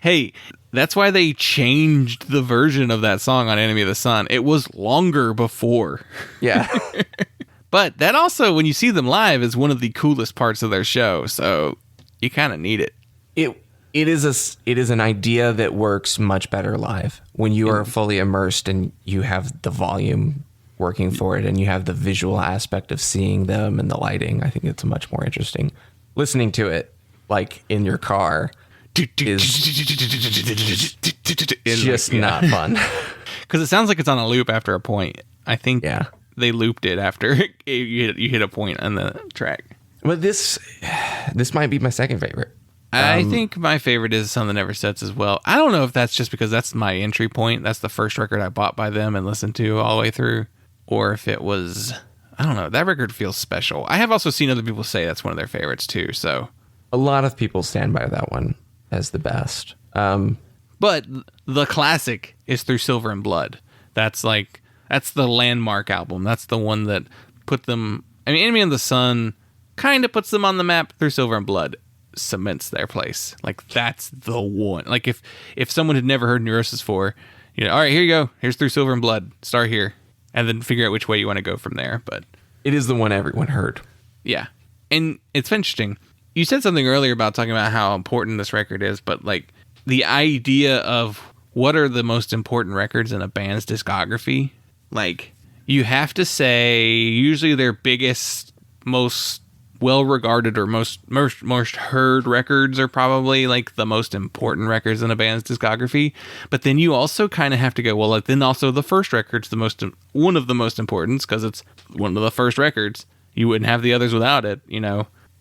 Hey, that's why they changed the version of that song on Enemy of the Sun. It was longer before. Yeah. But that also, when you see them live, is one of the coolest parts of their show. So you kind of need it. It is an idea that works much better live when you are fully immersed and you have the volume working for it and you have the visual aspect of seeing them and the lighting. I think it's much more interesting. Listening to it like in your car is just not fun. Because it sounds like it's on a loop after a point. I think they looped it after you hit a point on the track. But this might be my second favorite. I think my favorite is Sun That Never Sets as well. I don't know if that's just because that's my entry point. That's the first record I bought by them and listened to all the way through. Or if it was, I don't know. That record feels special. I have also seen other people say that's one of their favorites too. So a lot of people stand by that one as the best. But the classic is Through Silver and Blood. That's the landmark album. That's the one that put them, Enemy of the Sun kind of puts them on the map. Through Silver and Blood cements their place. Like, that's the one. Like, if someone had never heard Neurosis before, all right, here you go. Here's Through Silver and Blood. Start here. And then figure out which way you want to go from there. But it is the one everyone heard. Yeah. And it's interesting. You said something earlier about talking about how important this record is, but like the idea of what are the most important records in a band's discography, like you have to say usually their biggest, most well-regarded or most heard records are probably like the most important records in a band's discography. But then you also kind of have to go, well, like, then also the first record's one of the most important because it's one of the first records. You wouldn't have the others without it,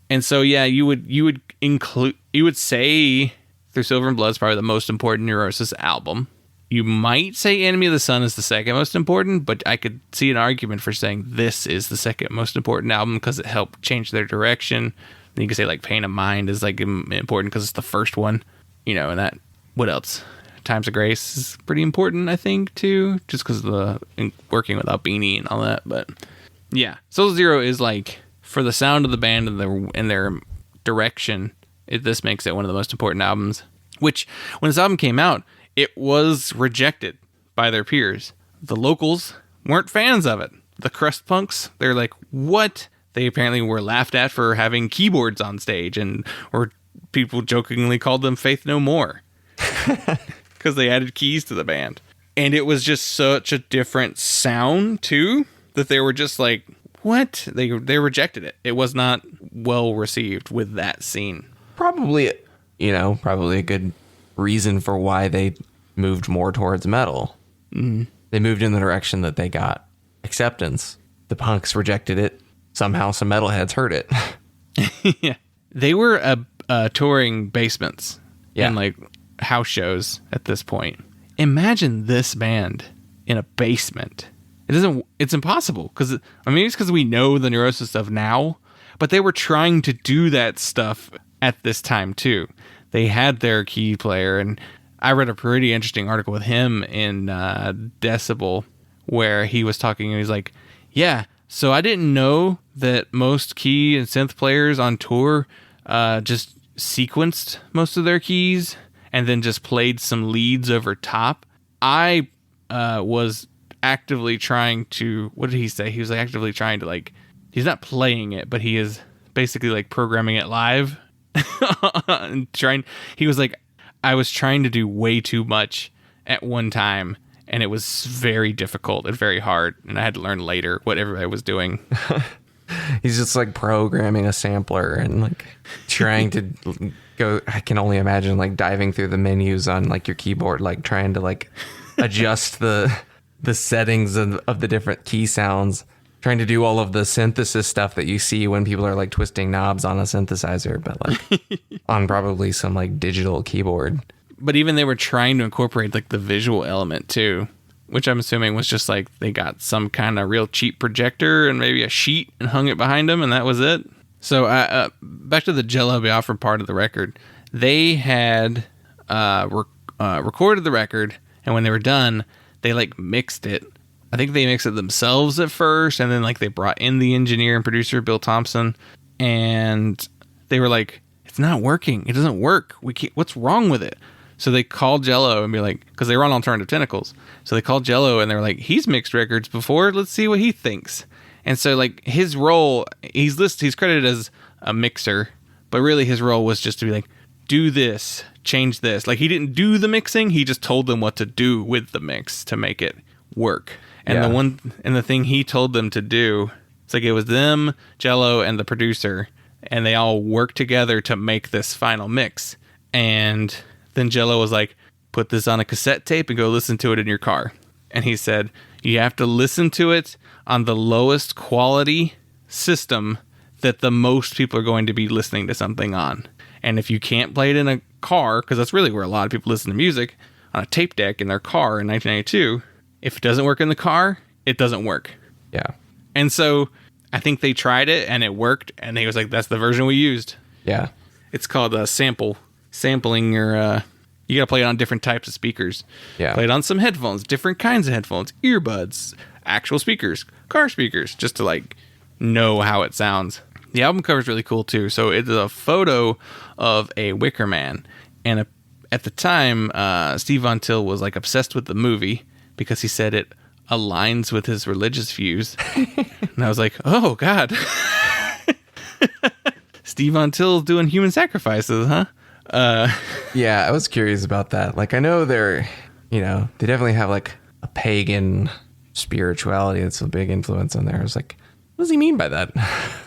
And so, yeah, you would say Through Silver and Blood is probably the most important Neurosis album. You might say Enemy of the Sun is the second most important, but I could see an argument for saying this is the second most important album because it helped change their direction. Then you could say like Pain of Mind is like important because it's the first one, and that, what else? Times of Grace is pretty important, I think, too, just because of the working without Beanie and all that. But yeah, Soul Zero is like, for the sound of the band and their direction, this makes it one of the most important albums. Which, when this album came out, it was rejected by their peers. The locals weren't fans of it. The crust punks, they're like, what? They apparently were laughed at for having keyboards on stage, or people jokingly called them Faith No More because they added keys to the band. And it was just such a different sound too that they were just like, what? They rejected it. It was not well received with that scene. Probably a good reason for why they moved more towards metal. Mm-hmm. They moved in the direction that they got acceptance. The punks rejected it. Somehow some metalheads heard it. Yeah. They were touring basements and like house shows at this point. Imagine this band in a basement. It's impossible because it's because we know the Neurosis stuff now, but they were trying to do that stuff at this time too. They had their key player, and I read a pretty interesting article with him in Decibel where he was talking and he's like, yeah, so I didn't know that most key and synth players on tour just sequenced most of their keys and then just played some leads over top. I was actively trying to, what did he say? He was like actively trying to, like, he's not playing it, but he is basically like programming it live. And he was like, I was trying to do way too much at one time, and it was very difficult and very hard, and I had to learn later what everybody was doing. He's just like programming a sampler and like trying to go. I can only imagine like diving through the menus on like your keyboard, like trying to like adjust the settings of the different key sounds, trying to do all of the synthesis stuff that you see when people are like twisting knobs on a synthesizer, but like on probably some like digital keyboard. But even they were trying to incorporate like the visual element too, which I'm assuming was just like they got some kind of real cheap projector and maybe a sheet and hung it behind them, and that was it. So back to the Jello Biafra part of the record, they had recorded the record, and when they were done, they like mixed it. I think they mixed it themselves at first, and then like they brought in the engineer and producer Bill Thompson, and they were like, "It's not working. It doesn't work. We can't. What's wrong with it?" So they called Jello and be like, because they were on Alternative Tentacles. So they called Jello and they were like, "He's mixed records before. Let's see what he thinks." And so like his role, he's credited as a mixer, but really his role was just to be like, do this, change this. Like he didn't do the mixing. He just told them what to do with the mix to make it work. And the thing he told them to do, it's like it was them, Jello, and the producer, and they all worked together to make this final mix. And then Jello was like, put this on a cassette tape and go listen to it in your car. And he said, you have to listen to it on the lowest quality system that the most people are going to be listening to something on. And if you can't play it in a car, because that's really where a lot of people listen to music, on a tape deck in their car in 1992, if it doesn't work in the car, it doesn't work. Yeah. And so I think they tried it and it worked, and he was like, that's the version we used. Yeah. It's called sampling your, you got to play it on different types of speakers. Yeah. Play it on some headphones, different kinds of headphones, earbuds, actual speakers, car speakers, just to like know how it sounds. The album cover is really cool too. So it's a photo of a Wicker Man, and at the time, Steve Von Till was like obsessed with the movie because he said it aligns with his religious views. And I was like, oh God, Steve Von Till's doing human sacrifices, huh? Yeah, I was curious about that. Like, I know they definitely have like a pagan spirituality. It's a big influence on there. I was like, what does he mean by that?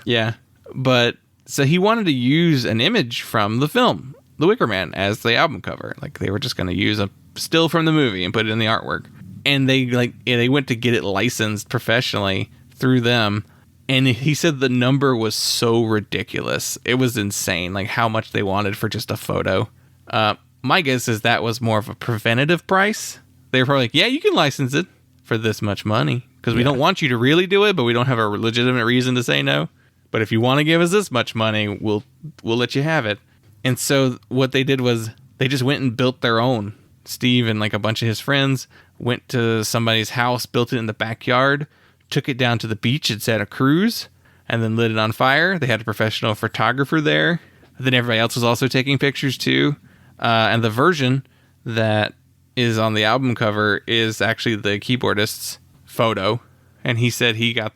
Yeah. But so he wanted to use an image from the film, The Wicker Man, as the album cover. Like they were just going to use a still from the movie and put it in the artwork. And they went to get it licensed professionally through them. And he said the number was so ridiculous. It was insane, like how much they wanted for just a photo. My guess is that was more of a preventative price. They were probably like, yeah, you can license it for this much money because we don't want you to really do it, but we don't have a legitimate reason to say no. But if you want to give us this much money, we'll let you have it. And so what they did was they just went and built their own. Steve and like a bunch of his friends went to somebody's house, built it in the backyard, took it down to the beach. It said a cruise, and then lit it on fire. They had a professional photographer there. Then everybody else was also taking pictures too. And the version that is on the album cover is actually the keyboardist's photo. And he said he got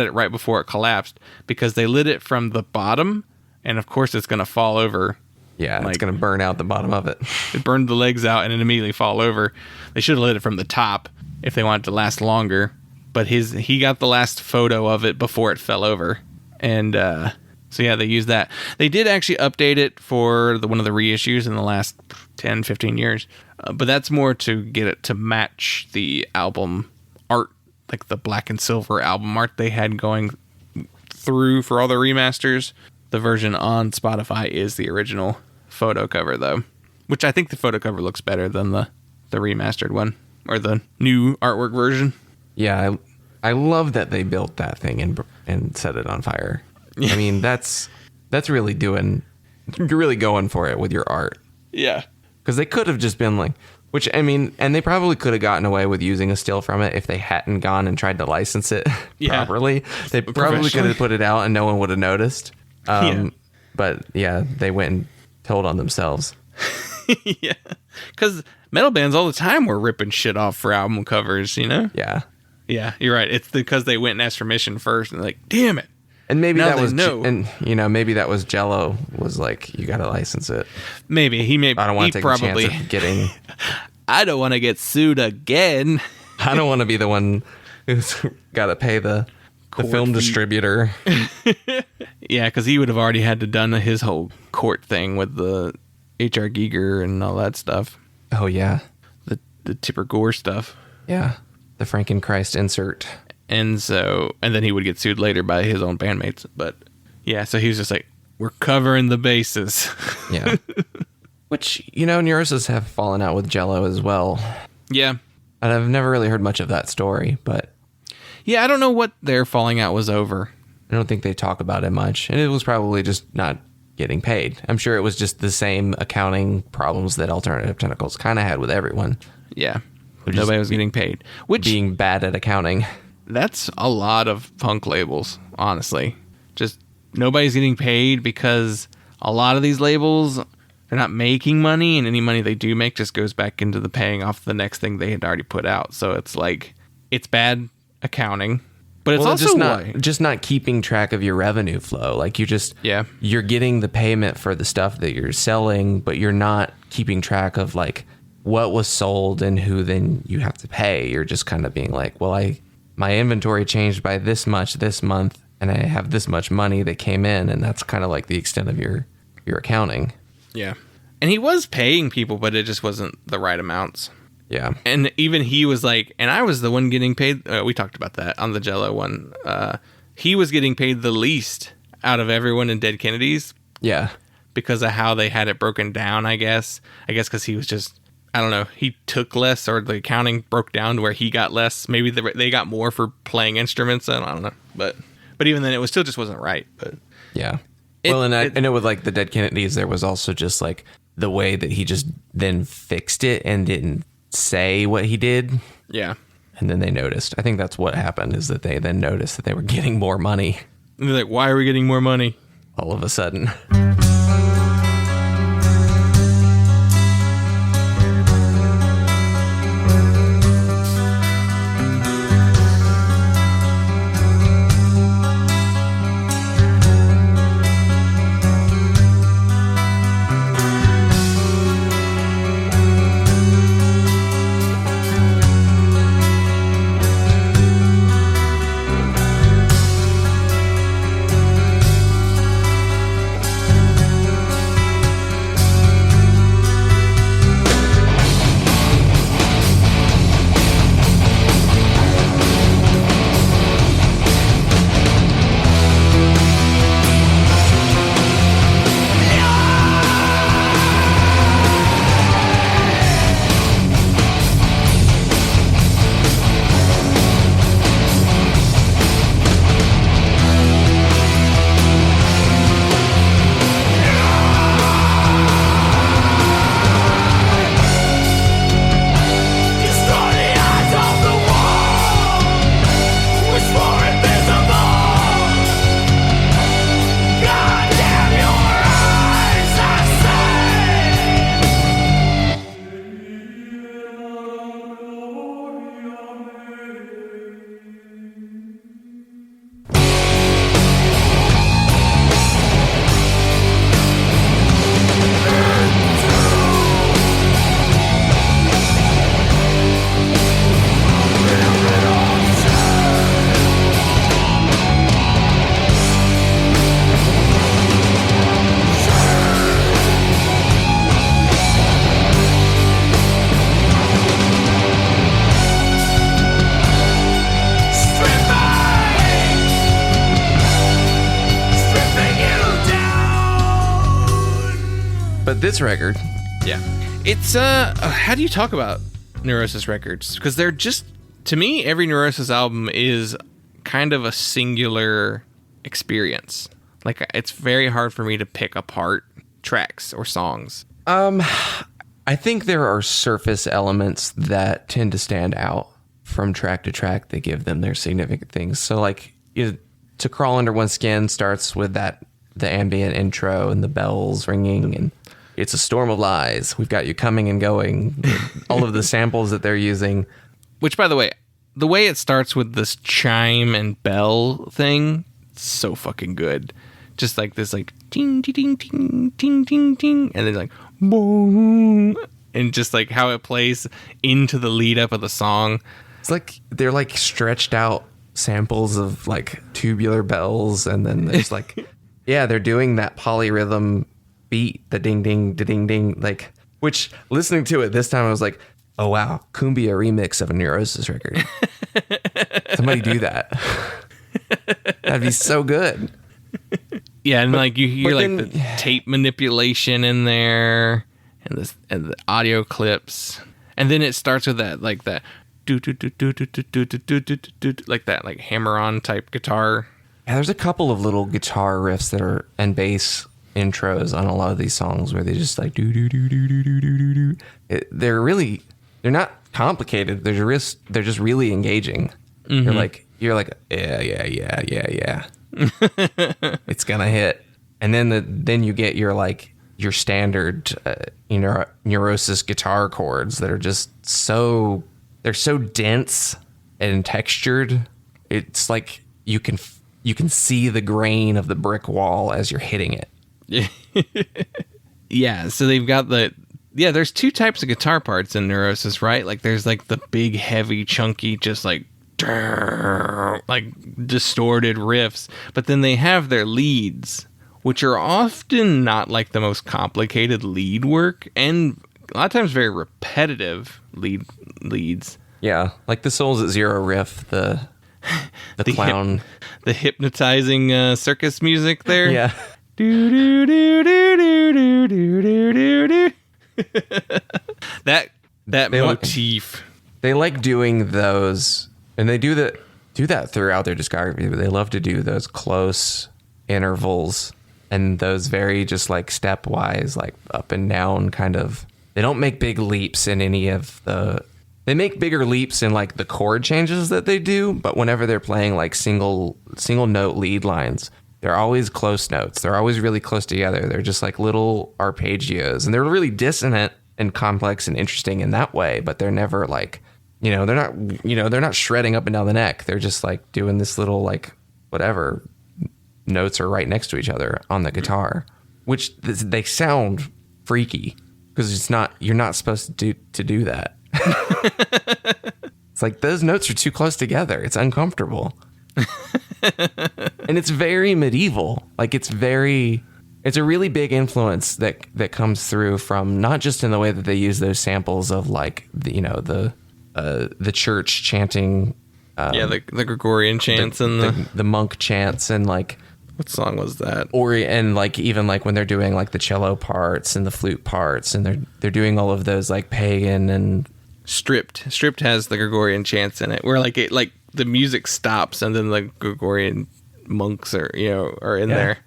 it right before it collapsed because they lit it from the bottom, and of course it's going to fall over. Yeah, it's going to burn out the bottom of it. It burned the legs out and it immediately fall over. They should have lit it from the top if they wanted it to last longer. But he got the last photo of it before it fell over. And so yeah, they used that. They did actually update it for one of the reissues in the last 10, 15 years. But that's more to get it to match the album art, like the black and silver album art they had going through for all the remasters. The version on Spotify is the original photo cover, though, which I think the photo cover looks better than the remastered one or the new artwork version. Yeah, I love that they built that thing and set it on fire. I mean, that's really you're really going for it with your art. Yeah. Because they could have just been like, and they probably could have gotten away with using a still from it if they hadn't gone and tried to license it properly. They probably could have put it out and no one would have noticed. But yeah, they went and told on themselves. Yeah. Because metal bands all the time were ripping shit off for album covers, you know? Yeah. Yeah, you're right. It's because they went and asked permission first and like, damn it. And maybe now that was, maybe that was Jello was like, you got to license it. Maybe I don't want to take a chance of getting. I don't want to get sued again. I don't want to be the one who's got to pay the film distributor. Yeah, because he would have already had to done his whole court thing with the H.R. Giger and all that stuff. Oh yeah, the Tipper Gore stuff. Yeah, the Frankenchrist insert. And then he would get sued later by his own bandmates. But yeah, so he was just like, we're covering the bases. Yeah. Which, Neurosis have fallen out with Jello as well. Yeah. And I've never really heard much of that story, but... Yeah, I don't know what their falling out was over. I don't think they talk about it much. And it was probably just not getting paid. I'm sure it was just the same accounting problems that Alternative Tentacles kind of had with everyone. Yeah. Nobody was getting paid. Which, being bad at accounting. That's a lot of punk labels, honestly. Just nobody's getting paid because a lot of these labels, they're not making money, and any money they do make just goes back into the paying off the next thing they had already put out. So it's like, it's bad accounting. But it's also just not keeping track of your revenue flow. Like you're getting the payment for the stuff that you're selling, but you're not keeping track of like what was sold and who then you have to pay. You're just kind of being like, well, my inventory changed by this much this month, and I have this much money that came in, and that's kind of like the extent of your accounting. Yeah. And he was paying people, but it just wasn't the right amounts. Yeah. And even he was like, and I was the one getting paid. We talked about that on the Jello one. He was getting paid the least out of everyone in Dead Kennedys. Yeah. Because of how they had it broken down, I guess. I guess because he was just, I don't know, he took less, or the accounting broke down to where he got less. Maybe they got more for playing instruments. I don't know. But even then, it still just wasn't right. But yeah. I know with like the Dead Kennedys, there was also just like the way that he just then fixed it and didn't say what he did. Yeah. And then they noticed. I think that's what happened, is that they then noticed that they were getting more money. And they're like, why are we getting more money? All of a sudden. But this record, yeah, it's how do you talk about Neurosis records? Because they're just, to me, every Neurosis album is kind of a singular experience. Like, it's very hard for me to pick apart tracks or songs. I think there are surface elements that tend to stand out from track to track that give them their significant things. So, like, To Crawl Under One's Skin starts with the ambient intro and the bells ringing, and It's a Storm of Lies. We've got you coming and going. All of the samples that they're using. Which, by the way it starts with this chime and bell thing, it's so fucking good. Just like this, like, ting, ting, ting, ting, ting, ting, ting, and then like, boom, and just like how it plays into the lead up of the song. It's like they're like stretched out samples of like tubular bells, and then there's like, yeah, they're doing that polyrhythm beat, the ding ding da ding ding, like, which listening to it this time I was like, oh wow, Cumbia remix of a Neurosis record. Somebody do that. That'd be so good. Yeah, and like you hear like the tape manipulation in there, and the audio clips, and then it starts with that like that like that like hammer on type guitar. Yeah, there's a couple of little guitar riffs that are and bass intros on a lot of these songs where they just like do do do do do do do do. They're not complicated. They're just really engaging. Mm-hmm. You're like yeah. It's gonna hit, and then you get your standard Neurosis guitar chords that are just so dense and textured. It's like you can see the grain of the brick wall as you're hitting it. Yeah, so they've got there's two types of guitar parts in Neurosis, right? Like there's like the big, heavy, chunky, just like distorted riffs, but then they have their leads, which are often not like the most complicated lead work, and a lot of times very repetitive leads. Yeah, like the Souls at Zero riff, the clown, the hypnotizing circus music there. Yeah. Do do do do do do do do do. That motif. They like doing those, and they do that throughout their discography. But they love to do those close intervals and those very just like stepwise, like up and down kind of. They don't make big leaps in any of the. They make bigger leaps in like the chord changes that they do, but whenever they're playing like single note lead lines, they're always close notes. They're always really close together. They're just like little arpeggios, and they're really dissonant and complex and interesting in that way, but they're never like, they're not shredding up and down the neck. They're just like doing this little like whatever notes are right next to each other on the guitar, which they sound freaky because you're not supposed to do that. It's like those notes are too close together. It's uncomfortable. And it's very medieval. Like it's a really big influence that comes through from not just in the way that they use those samples of like the church chanting, the Gregorian chants and the monk chants, and like what song was that? And like even like when they're doing like the cello parts and the flute parts, and they're doing all of those like pagan and Stripped has the Gregorian chants in it, where like the music stops and then the Gregorian monks are in there.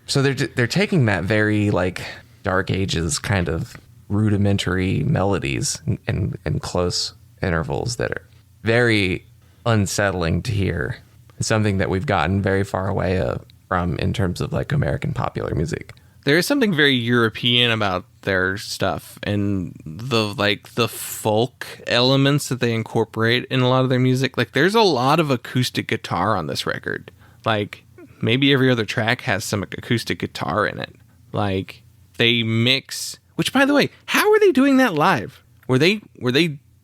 So they're taking that very like Dark Ages kind of rudimentary melodies and close intervals that are very unsettling to hear. It's something that we've gotten very far away from in terms of like American popular music. There is something very European about their stuff, and the folk elements that they incorporate in a lot of their music. Like there's a lot of acoustic guitar on this record. Like maybe every other track has some acoustic guitar in it. Like they mix, which by the way, how were they doing that live? Were they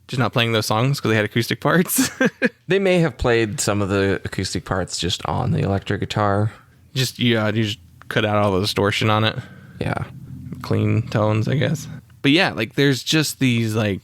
just not playing those songs because they had acoustic parts? They may have played some of the acoustic parts just on the electric guitar. You just cut out all the distortion on it. Yeah. Clean tones, I guess. But yeah, like there's just these I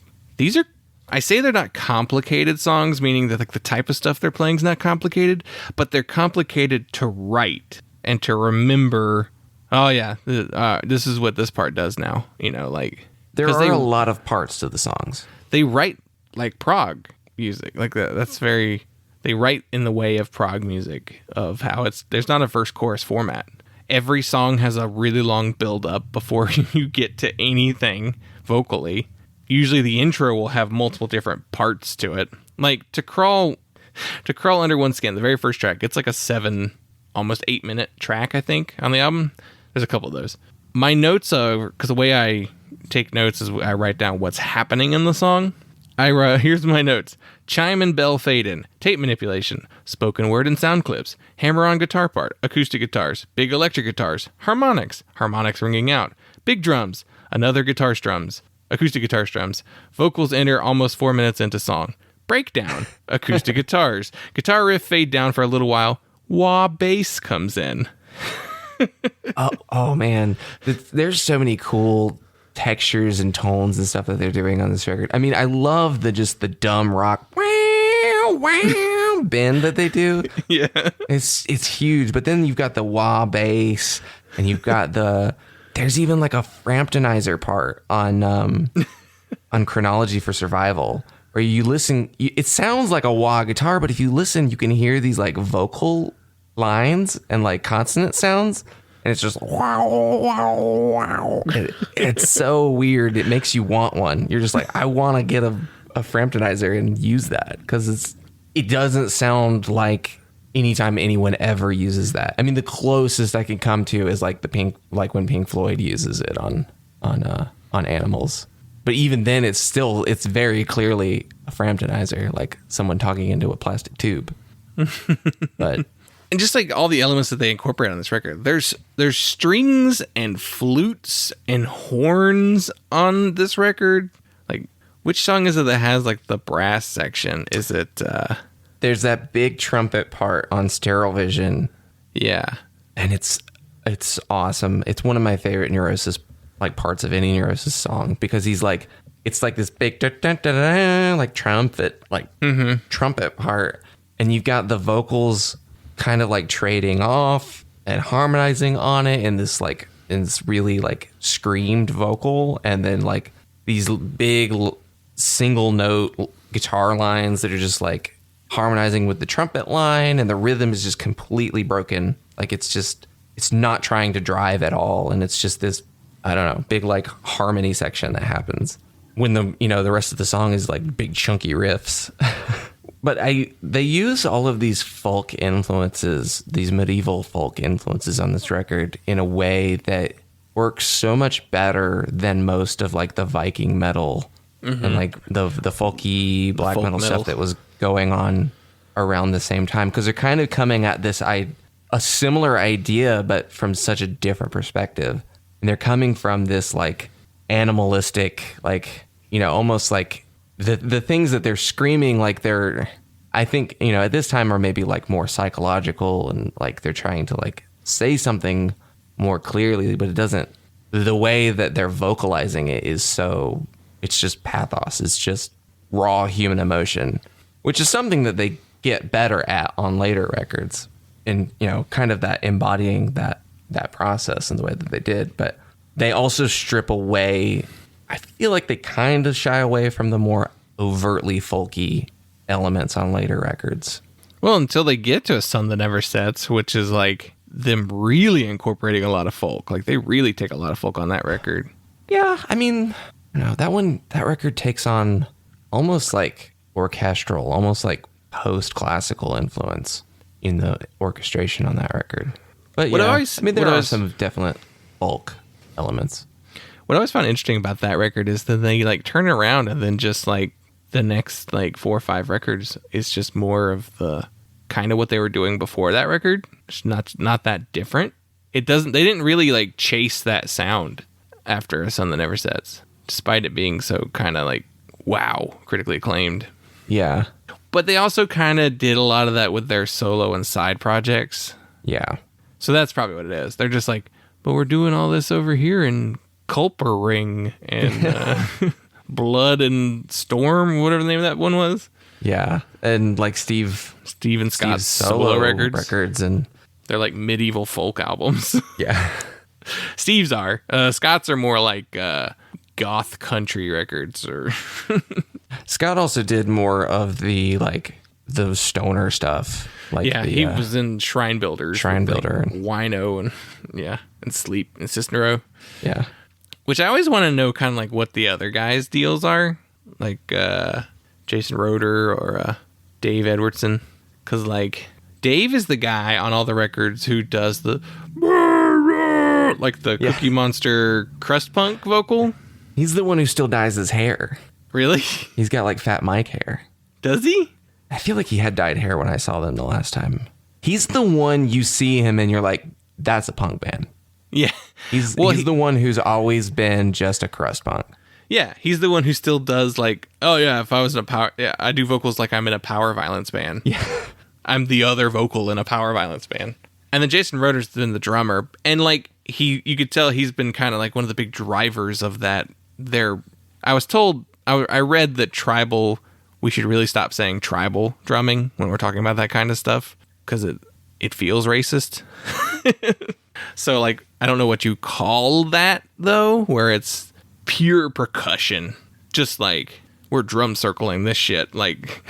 say they're not complicated songs, meaning that like the type of stuff they're playing is not complicated, but they're complicated to write and to remember. Oh yeah, this is what this part does now. Like there are a lot of parts to the songs. They write like prog music, like that. That's very. They write in the way of prog music, of how there's not a verse chorus format. Every song has a really long build up before you get to anything vocally. Usually the intro will have multiple different parts to it. Like to crawl under one skin, the very first track, it's like a almost 8 minute track, I think, on the album. There's a couple of those. My notes are, because the way I take notes is I write down what's happening in the song. Here's my notes. Chime and bell fade in, tape manipulation, spoken word and sound clips, hammer on guitar part, acoustic guitars, big electric guitars, harmonics ringing out, big drums, another guitar strums, acoustic guitar strums, vocals enter almost 4 minutes into song, breakdown, acoustic guitars, guitar riff fade down for a little while, wah bass comes in. oh man, there's so many cool textures and tones and stuff that they're doing on this record. I mean, I love the dumb rock wow bend that they do. Yeah, it's huge. But then you've got the wah bass, and you've got the there's even like a Framptonizer part on on Chronology for Survival, where you listen, it sounds like a wah guitar, but if you listen, you can hear these like vocal lines and like consonant sounds, and it's just wow, wow, wow. It's so weird. It makes you want one. You're just like, I want to get a Framptonizer and use that, because it doesn't sound like anytime anyone ever uses that. I mean, the closest I can come to is like when Pink Floyd uses it on Animals. But even then, it's very clearly a Framptonizer, like someone talking into a plastic tube. But and just like all the elements that they incorporate on this record, there's strings and flutes and horns on this record. Like, which song is it that has like the brass section? Is it? There's that big trumpet part on Sterile Vision. Yeah, and it's awesome. It's one of my favorite Neurosis like parts of any Neurosis song, because he's like, it's like this big like trumpet, like trumpet part, and you've got the vocals kind of like trading off and harmonizing on it in this really like screamed vocal, and then like these big single note guitar lines that are just like harmonizing with the trumpet line, and the rhythm is just completely broken. Like it's not trying to drive at all, and it's just this, I don't know, big like harmony section that happens when the rest of the song is like big chunky riffs. But they use all of these folk influences, these medieval folk influences on this record in a way that works so much better than most of like the Viking metal and like the folky black metal stuff that was going on around the same time, because they're kind of coming at this a similar idea but from such a different perspective. And they're coming from this like animalistic, like, almost like the things that they're screaming, like they're, I think, at this time are maybe like more psychological, and like they're trying to like say something more clearly, but it doesn't, the way that they're vocalizing it is so, it's just pathos. It's just raw human emotion, which is something that they get better at on later records, and, kind of that embodying that process in the way that they did. But they also strip away, I feel like they kind of shy away from the more overtly folky elements on later records. Well, until they get to A Sun That Never Sets, which is like them really incorporating a lot of folk. Like they really take a lot of folk on that record. Yeah, I mean, that record takes on almost like orchestral, almost like post-classical influence in the orchestration on that record. But there are some definite folk elements. What I always found interesting about that record is that they like turn around, and then just like the next like 4 or 5 records is just more of the kind of what they were doing before that record. It's not that different. They didn't really like chase that sound after A Sun That Never Sets, despite it being so kind of like, wow, critically acclaimed. Yeah. But they also kind of did a lot of that with their solo and side projects. Yeah. So that's probably what it is. They're just like, but we're doing all this over here in Culper Ring and Blood and Storm, whatever the name of that one was. Yeah. And like Steve and Scott's solo records, and they're like medieval folk albums. Yeah. Steve's are. Scott's are more like goth country records. Or Scott also did more of the like those stoner stuff. Like he was in Shrine Builder, and Wino, and Sleep and Cisnero. Yeah. Which I always want to know kind of like what the other guys' deals are, like Jason Roeder or Dave Edwardson, because like Dave is the guy on all the records who does the like the Cookie Monster crust punk vocal. He's the one who still dyes his hair. Really? He's got like Fat Mike hair. Does he? I feel like he had dyed hair when I saw them the last time. He's the one you see him and you're like, that's a punk band. Yeah. He's the one who's always been just a crust punk. Yeah, he's the one who still does like, oh yeah, if I was in I do vocals like I'm in a power violence band. Yeah. I'm the other vocal in a power violence band. And then Jason Roeder's been the drummer, and like you could tell he's been kind of like one of the big drivers of that. I was told, I read that tribal, we should really stop saying tribal drumming when we're talking about that kind of stuff, because it feels racist. So, like, I don't know what you call that, though, where it's pure percussion. Just like, we're drum circling this shit. Like,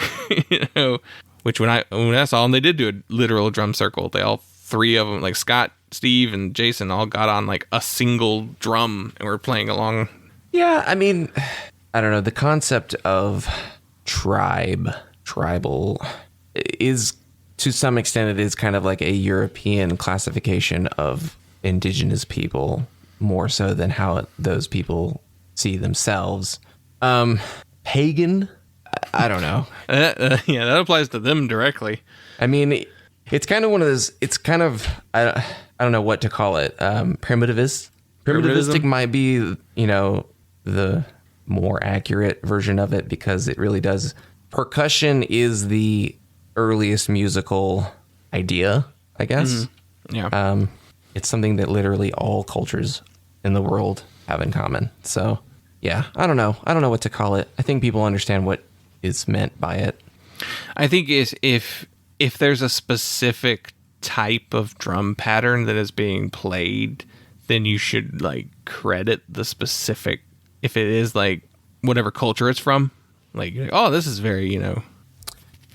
which when I saw them, they did do a literal drum circle. They all three of them, like Scott, Steve, and Jason, all got on, like, a single drum and were playing along. Yeah, I mean, I don't know. The concept of tribal, is, to some extent, it is kind of like a European classification of indigenous people, more so than how those people see themselves. Pagan, I don't know. Yeah, that applies to them directly. I mean, it's kind of one of those, it's kind of, I don't know what to call it. Primitivistic Primitivism? might be, the more accurate version of it, because it really does. Percussion is the earliest musical idea, I guess. Mm-hmm. Yeah. It's something that literally all cultures in the world have in common. So, yeah, I don't know. I don't know what to call it. I think people understand what is meant by it. I think if there's a specific type of drum pattern that is being played, then you should, like, credit the specific, if it is, like, whatever culture it's from. Like, oh, this is very,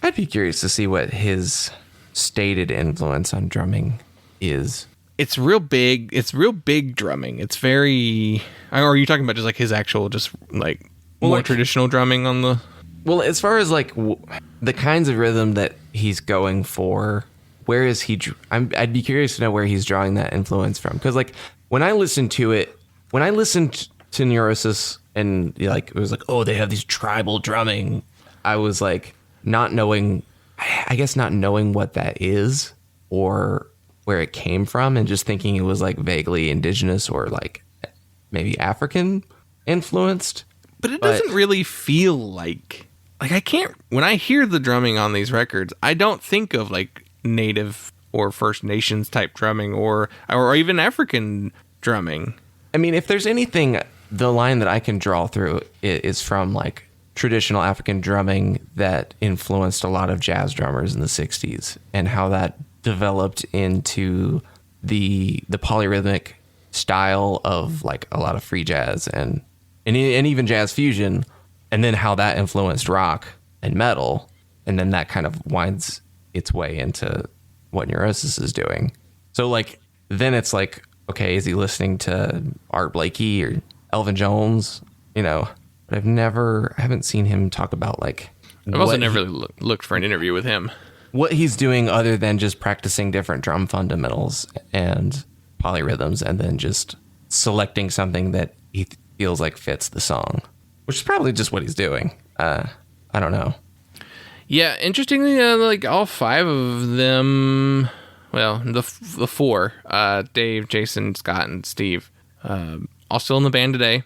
I'd be curious to see what his stated influence on drumming is. It's real big. It's real big drumming. It's very, or are you talking about just like his actual, just like more traditional drumming on the? Well, as far as like the kinds of rhythm that he's going for, where is he? I'd be curious to know where he's drawing that influence from. Because like when I listened to Neurosis and like it was like, oh, they have these tribal drumming, I was like not knowing what that is or where it came from, and just thinking it was like vaguely indigenous or like maybe African influenced. But it doesn't really feel like I can't, when I hear the drumming on these records, I don't think of like Native or First Nations type drumming or even African drumming. I mean, if there's anything, the line that I can draw through is from like traditional African drumming that influenced a lot of jazz drummers in the 60s, and how that developed into the polyrhythmic style of like a lot of free jazz and even jazz fusion, and then how that influenced rock and metal, and then that kind of winds its way into what Neurosis is doing. So like then it's like, okay, is he listening to Art Blakey or Elvin Jones? But I haven't seen him talk about like. I've also never really looked for an interview with him. What he's doing other than just practicing different drum fundamentals and polyrhythms, and then just selecting something that he feels like fits the song, which is probably just what he's doing. I don't know. Yeah, interestingly, like all five of them, well, the four, Dave, Jason, Scott, and Steve, all still in the band today.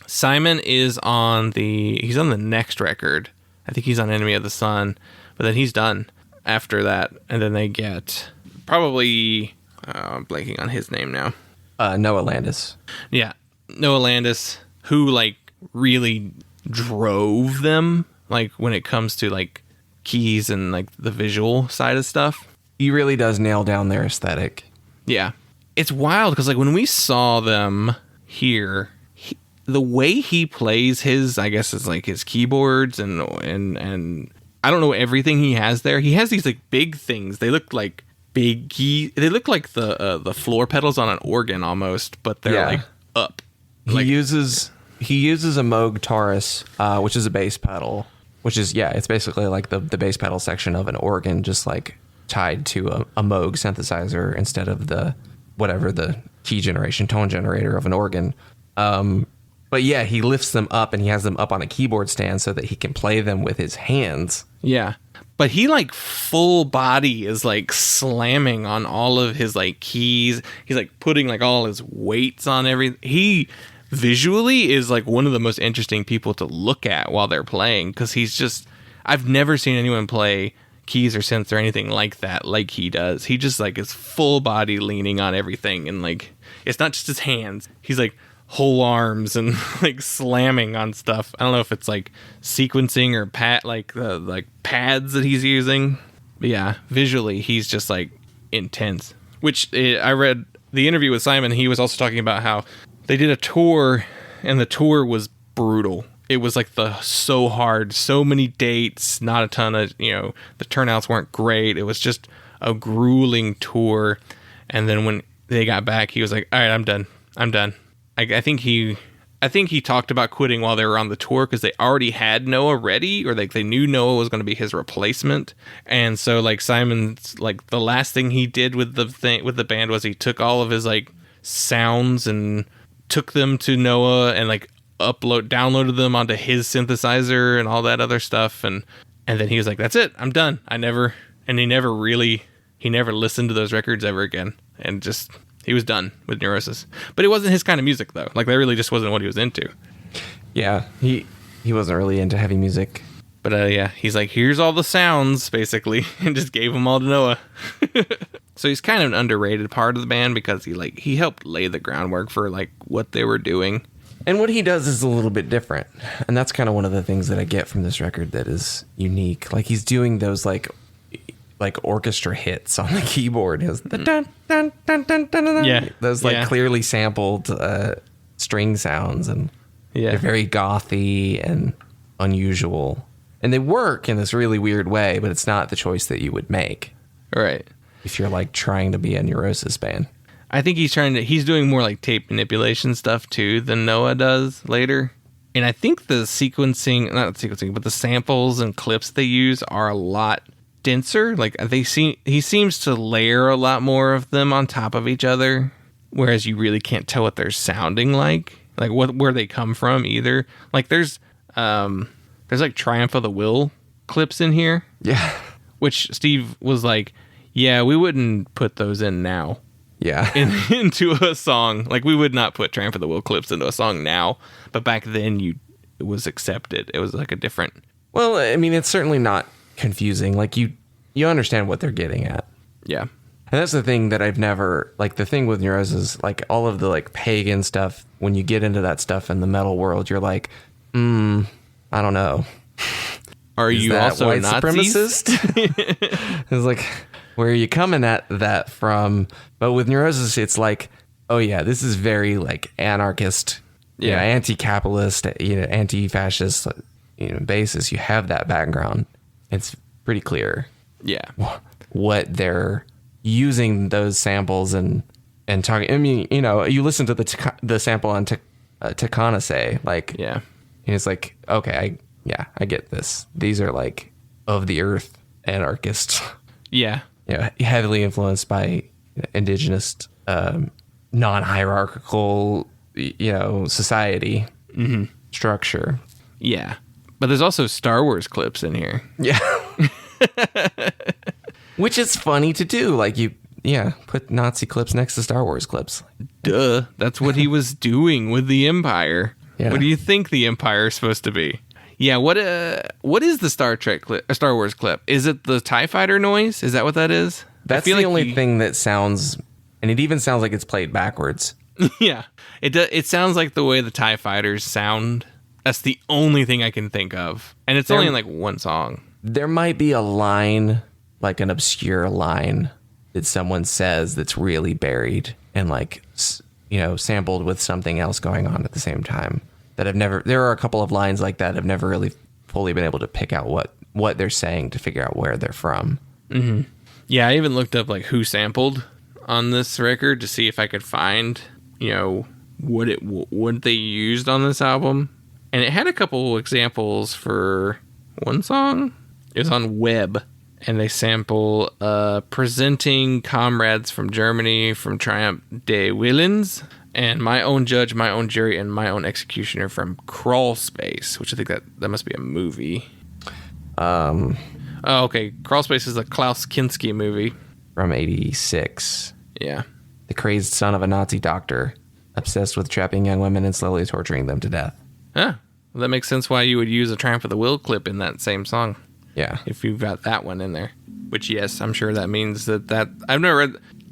Simon is he's on the next record. I think he's on Enemy of the Sun, but then he's done after that. And then they get probably, I'm blanking on his name now. Noah Landis. Yeah. Noah Landis, who like really drove them, like when it comes to like keys and like the visual side of stuff. He really does nail down their aesthetic. Yeah. It's wild because like when we saw them here, the way he plays his, I guess it's like his keyboards and I don't know everything he has there. He has these like big things. They look like big they look like the floor pedals on an organ almost, but they're like up. He uses a Moog Taurus, which is a bass pedal, which is it's basically like the bass pedal section of an organ, just like tied to a Moog synthesizer instead of the tone generator of an organ. But yeah, he lifts them up and he has them up on a keyboard stand so that he can play them with his hands. Yeah. But he like full body is like slamming on all of his like keys. He's like putting like all his weights on everything. He visually is like one of the most interesting people to look at while they're playing, because I've never seen anyone play keys or synths or anything like that like he does. He just like is full body leaning on everything, and like it's not just his hands. He's like whole arms and like slamming on stuff. I don't know if it's like sequencing or the pads that he's using. But yeah, visually he's just like intense. Which I read the interview with Simon, he was also talking about how they did a tour, and the tour was brutal. It was like so hard, so many dates, not a ton of, the turnouts weren't great. It was just a grueling tour. And then when they got back, he was like, all right, I'm done. I think he talked about quitting while they were on the tour because they already had Noah ready, or like they knew Noah was going to be his replacement. And so like Simon's like the last thing he did with the band was he took all of his like sounds and took them to Noah and like downloaded them onto his synthesizer and all that other stuff, and then he was like, that's it, I'm done. He never listened to those records ever again, and just he was done with Neurosis. But it wasn't his kind of music though. Like that really just wasn't what he was into. Yeah, he wasn't really into heavy music. But yeah, he's like, here's all the sounds basically, and just gave them all to Noah. So he's kind of an underrated part of the band because he helped lay the groundwork for like what they were doing. And what he does is a little bit different. And that's kind of one of the things that I get from this record that is unique. Like he's doing those like orchestra hits on the keyboard. His the dun dun dun dun dun dun. Yeah. Those like clearly sampled string sounds, and they're very gothy and unusual. And they work in this really weird way, but it's not the choice that you would make. Right. If you're like trying to be a Neurosis band. I think he's doing more like tape manipulation stuff too than Noah does later. And I think the but the samples and clips they use are a lot denser. Like he seems to layer a lot more of them on top of each other, whereas you really can't tell what they're sounding like where they come from either. Like there's like Triumph of the Will clips in here. Yeah. Which Steve was like, yeah, we wouldn't put those in now. Yeah. into a song. Like we would not put Triumph of the Will clips into a song now, but back then it was accepted. It was like a different. Well, I mean, it's certainly not confusing. Like you understand what they're getting at. Yeah. And that's the thing that I've never, like the thing with Neurosis, like all of the like pagan stuff, when you get into that stuff in the metal world, you're like, I don't know. Are you also white Nazis? Supremacist? It's like, where are you coming at that from? But with Neurosis, it's like, oh yeah, this is very like anarchist, anti-capitalist, anti-fascist, basis. You have that background. It's pretty clear. Yeah. What they're using those samples and talking. I mean, you listen to the sample on Tekanase, like, yeah, and it's like, okay, I get this. These are like of the earth anarchists. Yeah. Heavily influenced by indigenous, non-hierarchical, society structure. Yeah. But there's also Star Wars clips in here. Yeah. Which is funny to do. Like put Nazi clips next to Star Wars clips. Duh. That's what he was doing with the Empire. Yeah. What do you think the Empire is supposed to be? Yeah, what is the Star Wars clip? Is it the TIE fighter noise? Is that what that is? That's the only thing that sounds, and it even sounds like it's played backwards. Yeah. It sounds like the way the TIE fighters sound. That's the only thing I can think of. And it's only in like one song. There might be a line, like an obscure line that someone says that's really buried and like, sampled with something else going on at the same time. There are a couple of lines like that I've never really fully been able to pick out what they're saying to figure out where they're from. Mm-hmm. Yeah, I even looked up like who sampled on this record to see if I could find, what they used on this album. And it had a couple examples for one song. It was on Web, and they sample Presenting Comrades from Germany from Triumph des Willens, and My Own Judge, My Own Jury, and My Own Executioner from Crawl Space, which I think that must be a movie. Oh, okay. Crawl Space is a Klaus Kinski movie. From 86. Yeah. The crazed son of a Nazi doctor, obsessed with trapping young women and slowly torturing them to death. Huh. Well, that makes sense why you would use a Triumph of the Will clip in that same song. Yeah. If you've got that one in there. Which, yes, I'm sure that means that I've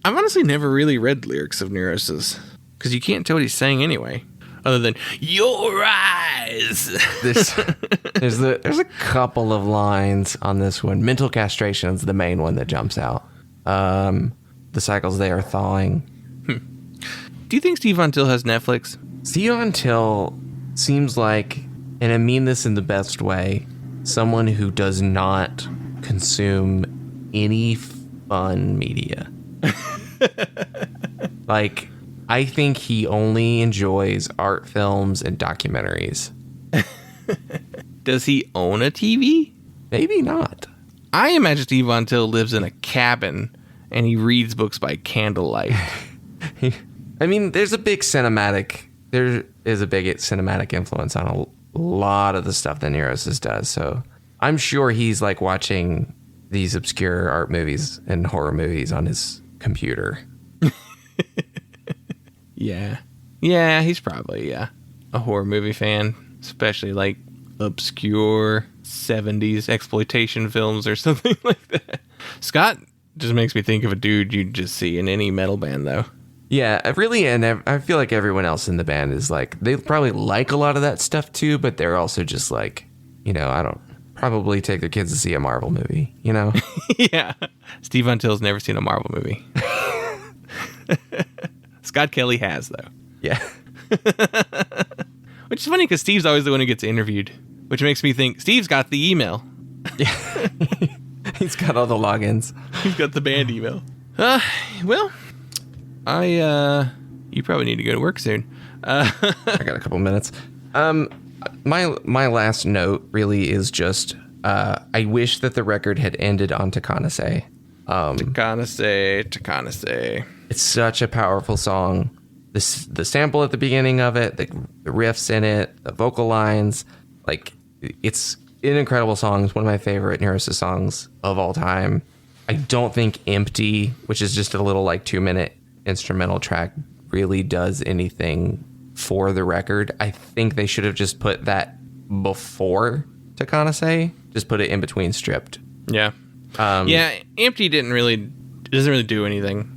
honestly never really read lyrics of Neurosis. Because you can't tell what he's saying anyway. Other than, your eyes! There's a couple of lines on this one. Mental castration is the main one that jumps out. The cycles they are thawing. Do you think Steve Von Till has Netflix? Steve Von Till seems like, and I mean this in the best way, someone who does not consume any fun media. Like, I think he only enjoys art films and documentaries. Does he own a TV? Maybe not. I imagine Steve Von Till lives in a cabin and he reads books by candlelight. I mean, there is a big cinematic influence on a lot of the stuff that Neurosis does. So I'm sure he's like watching these obscure art movies and horror movies on his computer. Yeah, he's probably, a horror movie fan, especially like obscure 70s exploitation films or something like that. Scott just makes me think of a dude you'd just see in any metal band, though. Yeah, really, and I feel like everyone else in the band is like, they probably like a lot of that stuff too, but they're also just like, I don't probably take their kids to see a Marvel movie, Yeah. Steve Von Till's never seen a Marvel movie. Scott Kelly has, though. Yeah. Which is funny because Steve's always the one who gets interviewed, which makes me think Steve's got the email. Yeah. He's got all the logins. He's got the band email. Well, you probably need to go to work soon. I got a couple minutes. My last note really is just, I wish that the record had ended on Takanase. Takanase. It's such a powerful song. The sample at the beginning of it, the riffs in it, the vocal lines, like, it's an incredible song. It's one of my favorite Neurosis songs of all time. I don't think Empty, which is just a little like 2-minute instrumental track, really does anything for the record. I think they should have just put that before Takanase, just put it in between Stripped. Yeah. Empty doesn't really do anything.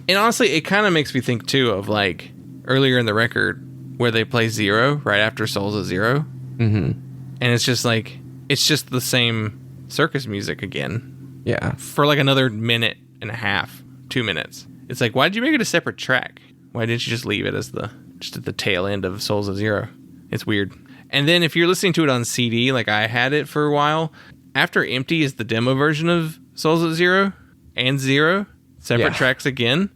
And honestly, it kind of makes me think too of like earlier in the record where they play Zero right after Souls of Zero. Mm-hmm. And it's just like, it's just the same circus music again. Yeah. For like another minute and a half, 2 minutes. It's like, why did you make it a separate track? Why didn't you just leave it as just at the tail end of Souls of Zero? It's weird. And then if you're listening to it on CD, like I had it for a while, after Empty is the demo version of Souls of Zero and Zero, separate tracks again.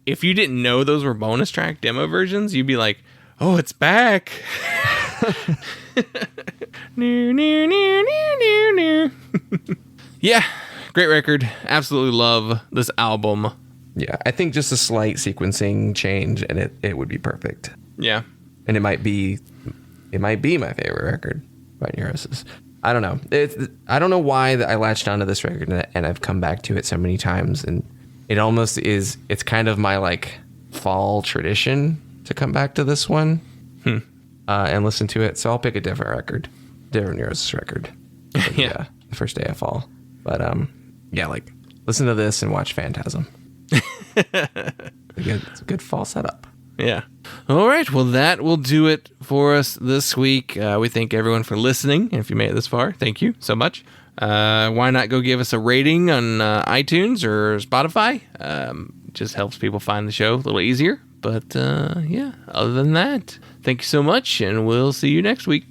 If you didn't know those were bonus track demo versions, you'd be like, oh, it's back. Yeah, great record. Absolutely love this album. Yeah, I think just a slight sequencing change and it would be perfect. Yeah. And it might be my favorite record by Neurosis. I don't know. I don't know why I latched onto this record and I've come back to it so many times, and it almost is. It's kind of my like fall tradition to come back to this one and listen to it. So I'll pick a different Neurosis record. Yeah, the first day of fall. But like listen to this and watch Phantasm. It's a good fall setup. Yeah. All right. Well, that will do it for us this week. We thank everyone for listening. And if you made it this far, thank you so much. Why not go give us a rating on iTunes or Spotify? Just helps people find the show a little easier. But other than that, thank you so much, and we'll see you next week.